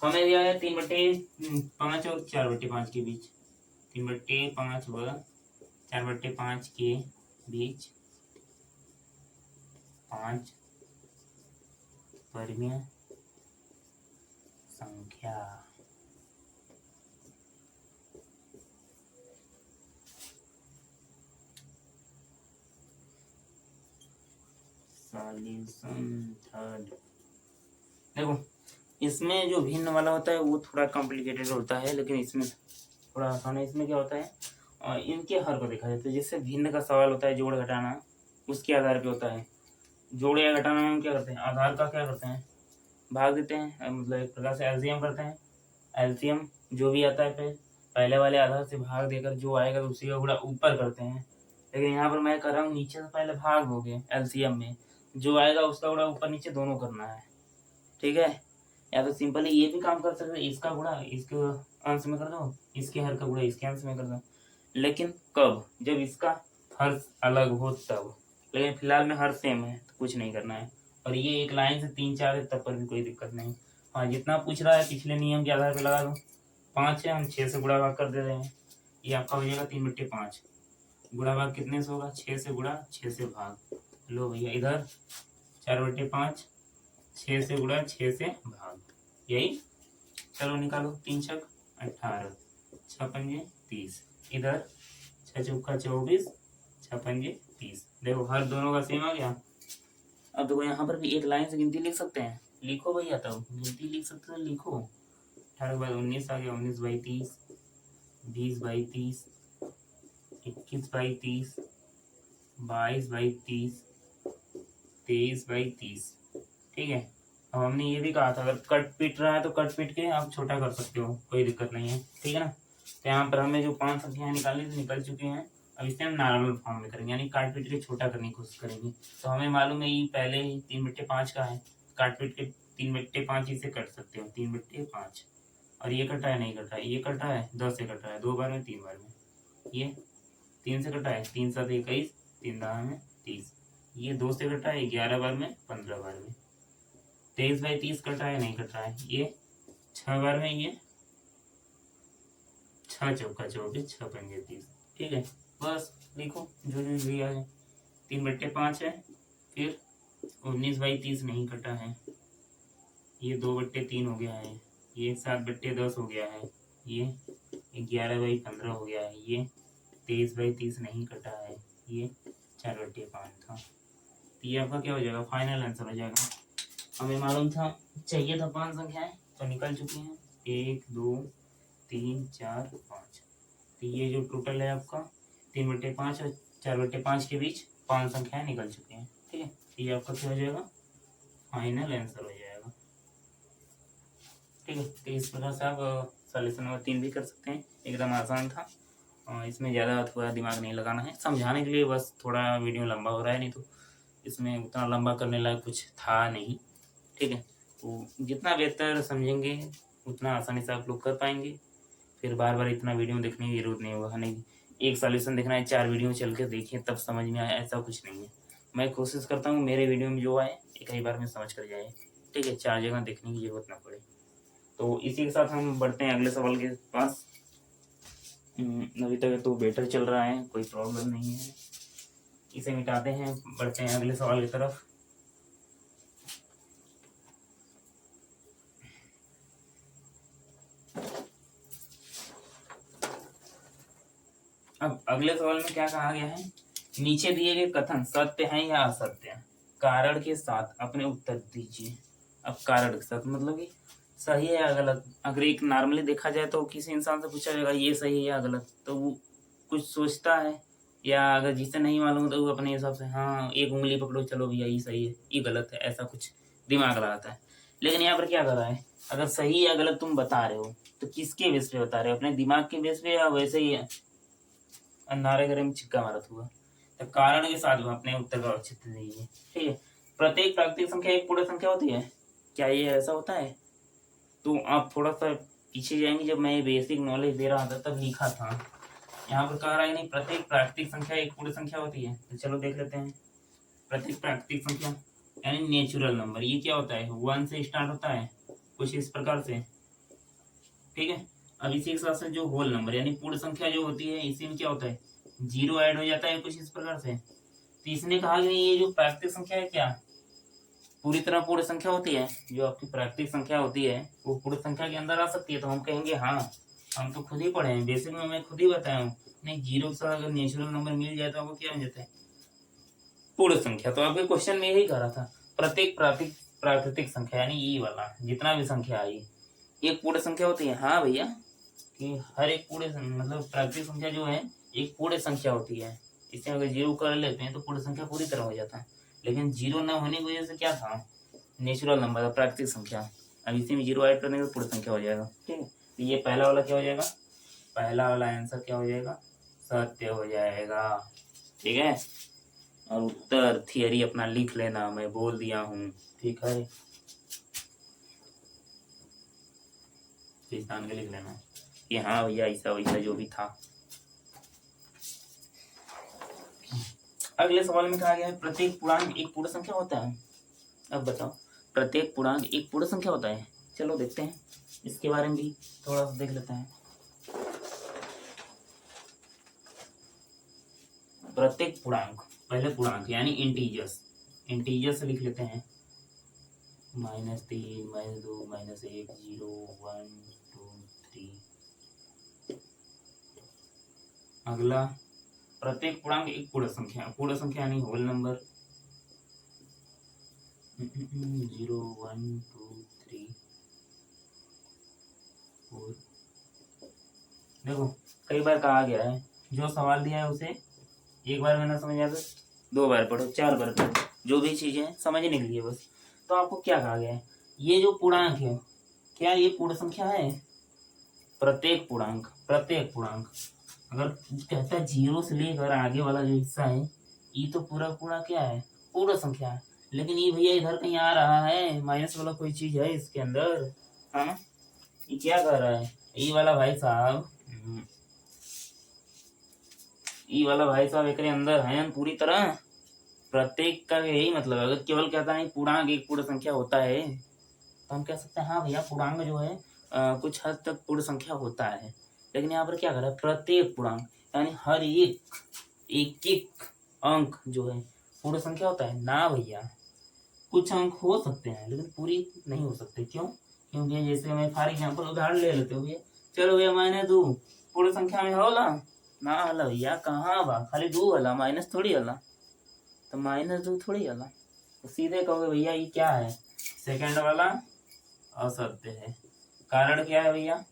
हमें दिया है 3/5 और 4/5 के बीच, 3/5 व 4/5 के बीच 5 परिमेय संख्या। Solution third. देखो इसमें जो भिन्न वाला होता है वो थोड़ा कॉम्प्लिकेटेड होता है, लेकिन इसमें थोड़ा आसान है। इसमें क्या होता है और इनके हर को देखा जाता है। जैसे भिन्न का सवाल होता है जोड़ घटाना, उसके आधार पे होता है। जोड़ या घटाना में हम क्या करते हैं आधार का क्या करते हैं भाग देते हैं, मतलब एक प्रकार से एलसीएम करते हैं। एलसीएम जो भी आता है फिर पहले वाले आधार से भाग देकर जो आएगा तो उसी का गुणा ऊपर करते हैं, लेकिन यहाँ पर मैं कर रहा हूँ नीचे से पहले भाग दोगे एलसीएम में, जो आएगा उसका गुणा ऊपर नीचे दोनों करना है, ठीक है। या तो सिंपली ये भी काम कर सकते हैं, इसका गुणा इसके अंश में कर दो, इसके हर का गुणा इसके अंश में कर दो, लेकिन कब, जब इसका हर अलग हो तब, लेकिन फिलहाल में हर सेम है तो कुछ नहीं करना है। और ये एक लाइन से 3 4 है तब पर भी कोई दिक्कत नहीं। हाँ, जितना पूछ रहा है पिछले नियम के आधार पर लगा दो। 5 है, हम 6 से गुणा भाग कर दे रहे हैं, ये आपका हो जाएगा 3/5। गुणा भाग कितने से होगा, 6 से गुणा 6 से भाग। लो भैया इधर 4/5, 6 से गुणा 6 से भाग, यही। चलो निकालो, 3 छक 18, 6 पंजे 30, इधर 6 चौका 24, 6 पंजे 30। देखो हर दोनों का सेम आ गया। अब देखो यहाँ पर भी एक लाइन से गिनती लिख सकते हैं, लिखो भैया, तब गिनती लिख सकते हो, लिखो। 18 बाई 19 आ गया, 19 by 30, 20 by 30, 21 by 30, 22 by 30, 23 by 30, ठीक है। अब हमने ये भी कहा था अगर कट पिट रहा है तो कट पिट के आप छोटा कर सकते हो, कोई दिक्कत नहीं है, ठीक है ना। तो यहाँ पर हमें जो 5 संख्याएं निकालनी थी निकल चुकी हैं। अब इसे हम नॉर्मल फॉर्म में करेंगे, यानी काट पीट के छोटा करने की कोशिश करेंगे। तो हमें मालूम है ये पहले ही 3/5 का है, काट पीट के 3/5 इसे कट सकते हो, 3/5। और ये कटा है, नहीं कटा है, ये कटा है, 10 से कटा है, 2 बार में 3 बार में, ये 3 से कटा है, 3 7 21, 3 10 में 30, ये 2 से कटा है, 11 बार में, 15 बार में। 23 बाई 30 कटा है, नहीं कटा है, ये 6 बार में, ये 6 चौका 24, 6 पंजे 30, ठीक है। बस लिखो जो जो दिया है, 3/5 है, फिर 19 बाई 30 नहीं कटा है, ये 2/3 हो गया है, ये 7/10 हो गया है, ये 11 बाई 15 हो गया है, ये 23 बाई 30 नहीं कटा है, ये 4/5 था। तो ये आपका क्या हो जाएगा, फाइनल आंसर हो जाएगा। हमें मालूम था, चाहिए था 5 संख्याएं तो निकल चुकी हैं, 1 2 3 4 5। तो ये जो टोटल है आपका 3/5 और 4/5 के बीच 5 संख्याएं निकल चुकी हैं, ठीक है। ये आपका क्या हो जाएगा, फाइनल आंसर हो जाएगा, ठीक है। तो इस प्रकार से आप सॉल्यूशन नंबर 3 भी कर सकते हैं, एकदम आसान था। इसमें ज़्यादा थोड़ा दिमाग नहीं लगाना है, समझाने के लिए बस थोड़ा वीडियो लंबा हो रहा है, नहीं तो इसमें उतना लंबा करने लायक कुछ था नहीं, ठीक है। तो जितना बेहतर समझेंगे उतना आसानी से आप लोग कर पाएंगे, फिर बार बार इतना वीडियो देखने की जरूरत नहीं होगा। नहीं एक सॉल्यूशन देखना है 4 वीडियो चल के देखिए तब समझ में आए, ऐसा कुछ नहीं है। मैं कोशिश करता हूँ मेरे वीडियो में जो आए एक ही बार में समझ कर जाए, ठीक है, 4 जगह देखने की जरूरत ना पड़े। तो इसी के साथ हम बढ़ते हैं अगले सवाल के पास। अभी तक तो बेटर चल रहा है, कोई प्रॉब्लम नहीं है, इसे मिटाते हैं, बढ़ते हैं अगले सवाल की तरफ। अब अगले सवाल में क्या कहा गया है, नीचे दिए गए कथन सत्य हैं या असत्य हैं, कारण के साथ अपने उत्तर दीजिए। अब कारण के साथ मतलब कि सही है या गलत। अगर एक नॉर्मली देखा जाए तो किसी इंसान से पूछा जाएगा ये सही है या गलत, तो वो कुछ सोचता है, या अगर जिसे नहीं मालूम तो वो अपने हिसाब से हाँ एक उंगली पकड़ो चलो भैया ये सही है ये गलत है, ऐसा कुछ दिमाग लगाता है। लेकिन यहाँ पर क्या कर रहा है, अगर सही या गलत तुम बता रहे हो तो किसके बेस पे बता रहे हो, अपने दिमाग के बेस पे या वैसे ही अंधारे घरे में छिक्का मारत हुआ। तो कारण के साथ अपने उत्तर का औचित्य दीजिए, ठीक है। प्रत्येक प्राकृतिक संख्या एक पूर्ण संख्या होती है, क्या ये ऐसा होता है। तो आप थोड़ा सा पीछे जाएंगे, जब मैं बेसिक नॉलेज दे रहा था तब लिखा था, यहाँ पर कह रहा है नहीं प्रत्येक प्राकृतिक संख्या एक पूर्ण संख्या होती है। तो चलो देख लेते हैं, प्रत्येक प्राकृतिक संख्या यानी नेचुरल नंबर, ये क्या होता है 1 से स्टार्ट होता है कुछ इस प्रकार से, ठीक है। अब इसी के साथ साथ जो होल नंबर यानी पूर्ण संख्या जो होती है इसी में क्या होता है 0 ऐड हो जाता है कुछ इस प्रकार से। तो इसने कहा कि ये जो प्राकृतिक संख्या है क्या पूरी तरह पूर्ण संख्या होती है, जो आपकी प्राकृतिक संख्या होती है वो पूर्ण संख्या के अंदर आ सकती है। तो हम कहेंगे हाँ, हम तो खुद ही पढ़े हैं बेसिक में, मैं खुद ही बताया हूँ। नहीं 0 के साथ अगर नेचुरल नंबर मिल जाए तो आपको क्या मिल जाता है पूर्ण संख्या। तो आपके क्वेश्चन में यही कह रहा था प्रत्येक प्राकृतिक संख्या यानी ई वाला जितना भी संख्या आई एक पूर्ण संख्या होती है। हाँ भैया, कि हर एक पूर्ण मतलब प्राकृतिक संख्या जो है एक पूर्ण संख्या होती है, इसे अगर 0 कर लेते हैं तो पूर्ण संख्या पूरी तरह हो जाता है। लेकिन 0 न होने की वजह से क्या था नेचुरल नंबर प्राकृतिक संख्या, अब इसी में 0 ऐड करने का पूर्ण संख्या हो जाएगा, ठीक है। तो ये पहला वाला क्या हो जाएगा पहला वाला आंसर क्या हो जाएगा, सत्य हो जाएगा। ठीक है, और उत्तर थियरी अपना लिख लेना, मैं बोल दिया हूँ। ठीक है, स्थान के लिख लेना कि हाँ भैया ऐसा वैसा जो भी था। अगले सवाल में कहा गया है प्रत्येक पूर्णांक एक पूर्ण संख्या होता है। अब बताओ, प्रत्येक पूर्णांक एक पूर्ण संख्या होता है? चलो देखते हैं, इसके बारे में भी थोड़ा सा देख लेते हैं। प्रत्येक पूर्णांक, पहले पूर्णांक यानी इंटीजर्स, इंटीजर्स लिख लेते हैं। -3, -2, -1, -0, 1, 2, 3। अगला, प्रत्येक पूर्णांक एक पूर्ण संख्या यानी होल नंबर। 0, 1, 2, 3, 4। देखो, कई बार कहा गया है जो सवाल दिया है उसे एक बार में ना समझ आए तो 2 बार पढ़ो, 4 बार पढ़ो, जो भी चीजें समझने के लिए बस। तो आपको क्या कहा गया है, ये जो पूर्णांक है क्या ये पूर्ण संख्या है? प्रत्येक पूर्णांक अगर कहता है 0 से लेकर आगे वाला जो हिस्सा है ये तो पूरा क्या है, पूर्ण संख्या है। लेकिन ये भैया इधर कहीं आ रहा है, माइनस वाला कोई चीज है इसके अंदर। हाँ, ये क्या कर रहा है, ये वाला भाई साहब, ये वाला भाई साहब एक अंदर है पूरी तरह। प्रत्येक का यही मतलब है, अगर केवल कहता है पूर्णांक एक पूर्ण संख्या होता है तो हम कह सकते हैं हाँ भैया पूर्णांक जो है कुछ हद तक पूर्ण संख्या होता है। लेकिन यहाँ पर क्या कर रहा है, प्रत्येक पूर्णांक यानी हर एक अंक जो है पूर्ण संख्या होता है ना भैया। कुछ अंक हो सकते हैं लेकिन पूरी नहीं हो सकते। क्यों? क्योंकि जैसे मैं फॉर एग्जाम्पल उदाहरण ले लेते हो भैया, चलो भैया -2 पूर्ण संख्या में होला ना, हला भैया कहाँ बा, खाली 2 हला, माइनस थोड़ी हला, तो -2 थोड़ी हला। तो सीधे कहोगे भैया ये क्या है, सेकंड वाला असत्य है। कारण क्या है भैया,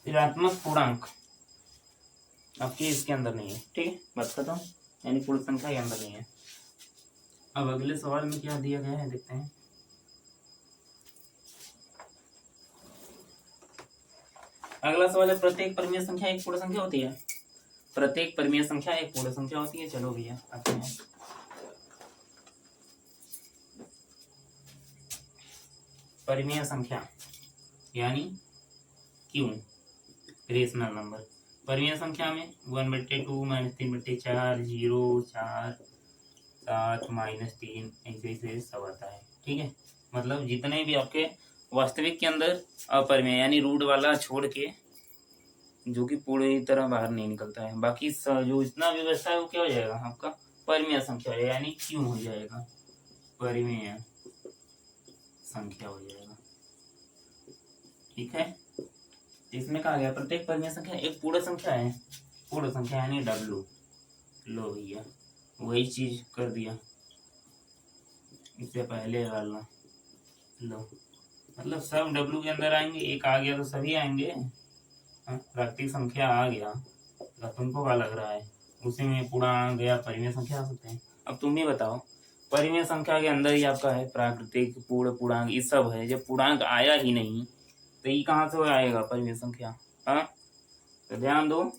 ऋणात्मक पूर्णांक आपके इसके अंदर नहीं है। ठीक है, बात खत्म, यानी पूर्ण संख्या के अंदर नहीं है। अब अगले सवाल में क्या दिया गया है देखते हैं। अगला सवाल है प्रत्येक परिमेय संख्या एक पूर्ण संख्या होती है? प्रत्येक परिमेय संख्या एक पूर्ण संख्या होती है। चलो भैया आते हैं। परिमेय संख्या यानी क्यों, रेशनल नंबर। परिमेय संख्या में 1/2 -3/4 0 4 7 -3 ऐसे सब आता है। ठीक है, मतलब जितने भी आपके वास्तविक के अंदर अपरिमेय यानी रूट वाला छोड़ के जो कि पूरी तरह बाहर नहीं निकलता है, बाकी जो इतना व्यवस्था है वो क्या हो जाएगा आपका परिमेय संख्या हो जाएगा, यानी क्यों हो जाएगा, परिमेय संख्या हो जाएगा। ठीक है, इसमें कहा गया प्रत्येक परिमेय संख्या एक पूर्ण संख्या है। पूर्ण संख्या यानी W। लो भैया वही चीज कर दिया इससे पहले वाला। लो मतलब सब W के अंदर आएंगे, एक आ गया तो सभी आएंगे। प्राकृतिक संख्या आ गया तो तुमको क्या लग रहा है उसी में पूर्णांक या परिमेय संख्या आ सकते हैं। अब तुम ही बताओ, परिमेय संख्या के अंदर ही आपका है प्राकृतिक पूर्ण पूर्णांक ये सब है। जब पूर्णांक आया ही नहीं तो ये कहाँ से आएगा परिमेय संख्या। हाँ, तो ध्यान दो,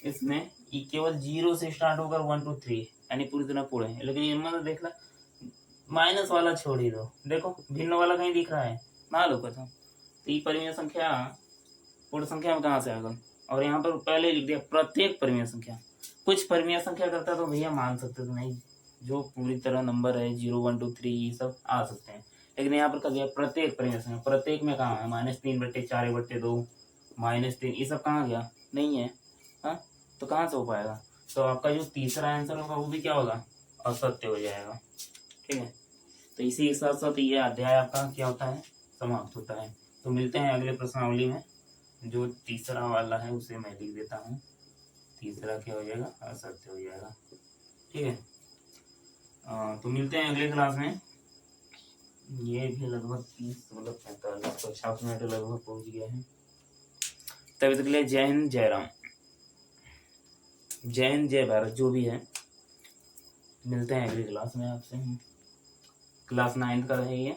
इसमें ये केवल 0 से स्टार्ट होकर 1 2 3 यानी पूरी तरह पूरे है। लेकिन इनमें देख ला माइनस वाला छोड़ ही दो, देखो भिन्न वाला कहीं दिख रहा है ना लो कथम, तो ये परिमेय संख्या पूर्ण संख्या में कहाँ से आएगा। और यहाँ पर पहले लिख दिया प्रत्येक परिमेय संख्या। कुछ परिमेय संख्या करता तो भैया मान सकते थे नहीं, जो पूरी तरह नंबर है 0 1 2 3 ये सब आ सकते हैं। लेकिन यहाँ पर कर दिया प्रत्येक परिमेय संख्या। प्रत्येक में कहाँ है -3/4/2 -3 ये सब कहाँ गया, नहीं है। हाँ, तो कहाँ से हो पाएगा। तो आपका जो तीसरा आंसर होगा वो भी क्या होगा, असत्य हो जाएगा। ठीक है, तो इसी के साथ साथ ये अध्याय आपका क्या होता है, समाप्त होता है। तो मिलते हैं अगले प्रश्नावली में। जो तीसरा वाला है उसे मैं लिख देता हूँ, तीसरा क्या हो जाएगा, असत्य हो जाएगा। ठीक है, तो मिलते हैं अगले क्लास में। ये भी लगभग 45 मिनट लगभग पहुंच गया है। तभी तक के लिए जय हिंद जय राम, जय हिंद जय भारत, जो भी है। मिलते हैं अगली क्लास में आपसे। क्लास 9 का है ये।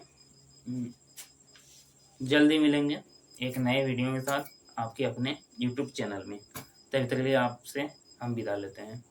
जल्दी मिलेंगे एक नए वीडियो के साथ। आपके अपने यूट्यूब चैनल में। तभी तक के लिए आपसे हम विदा लेते हैं।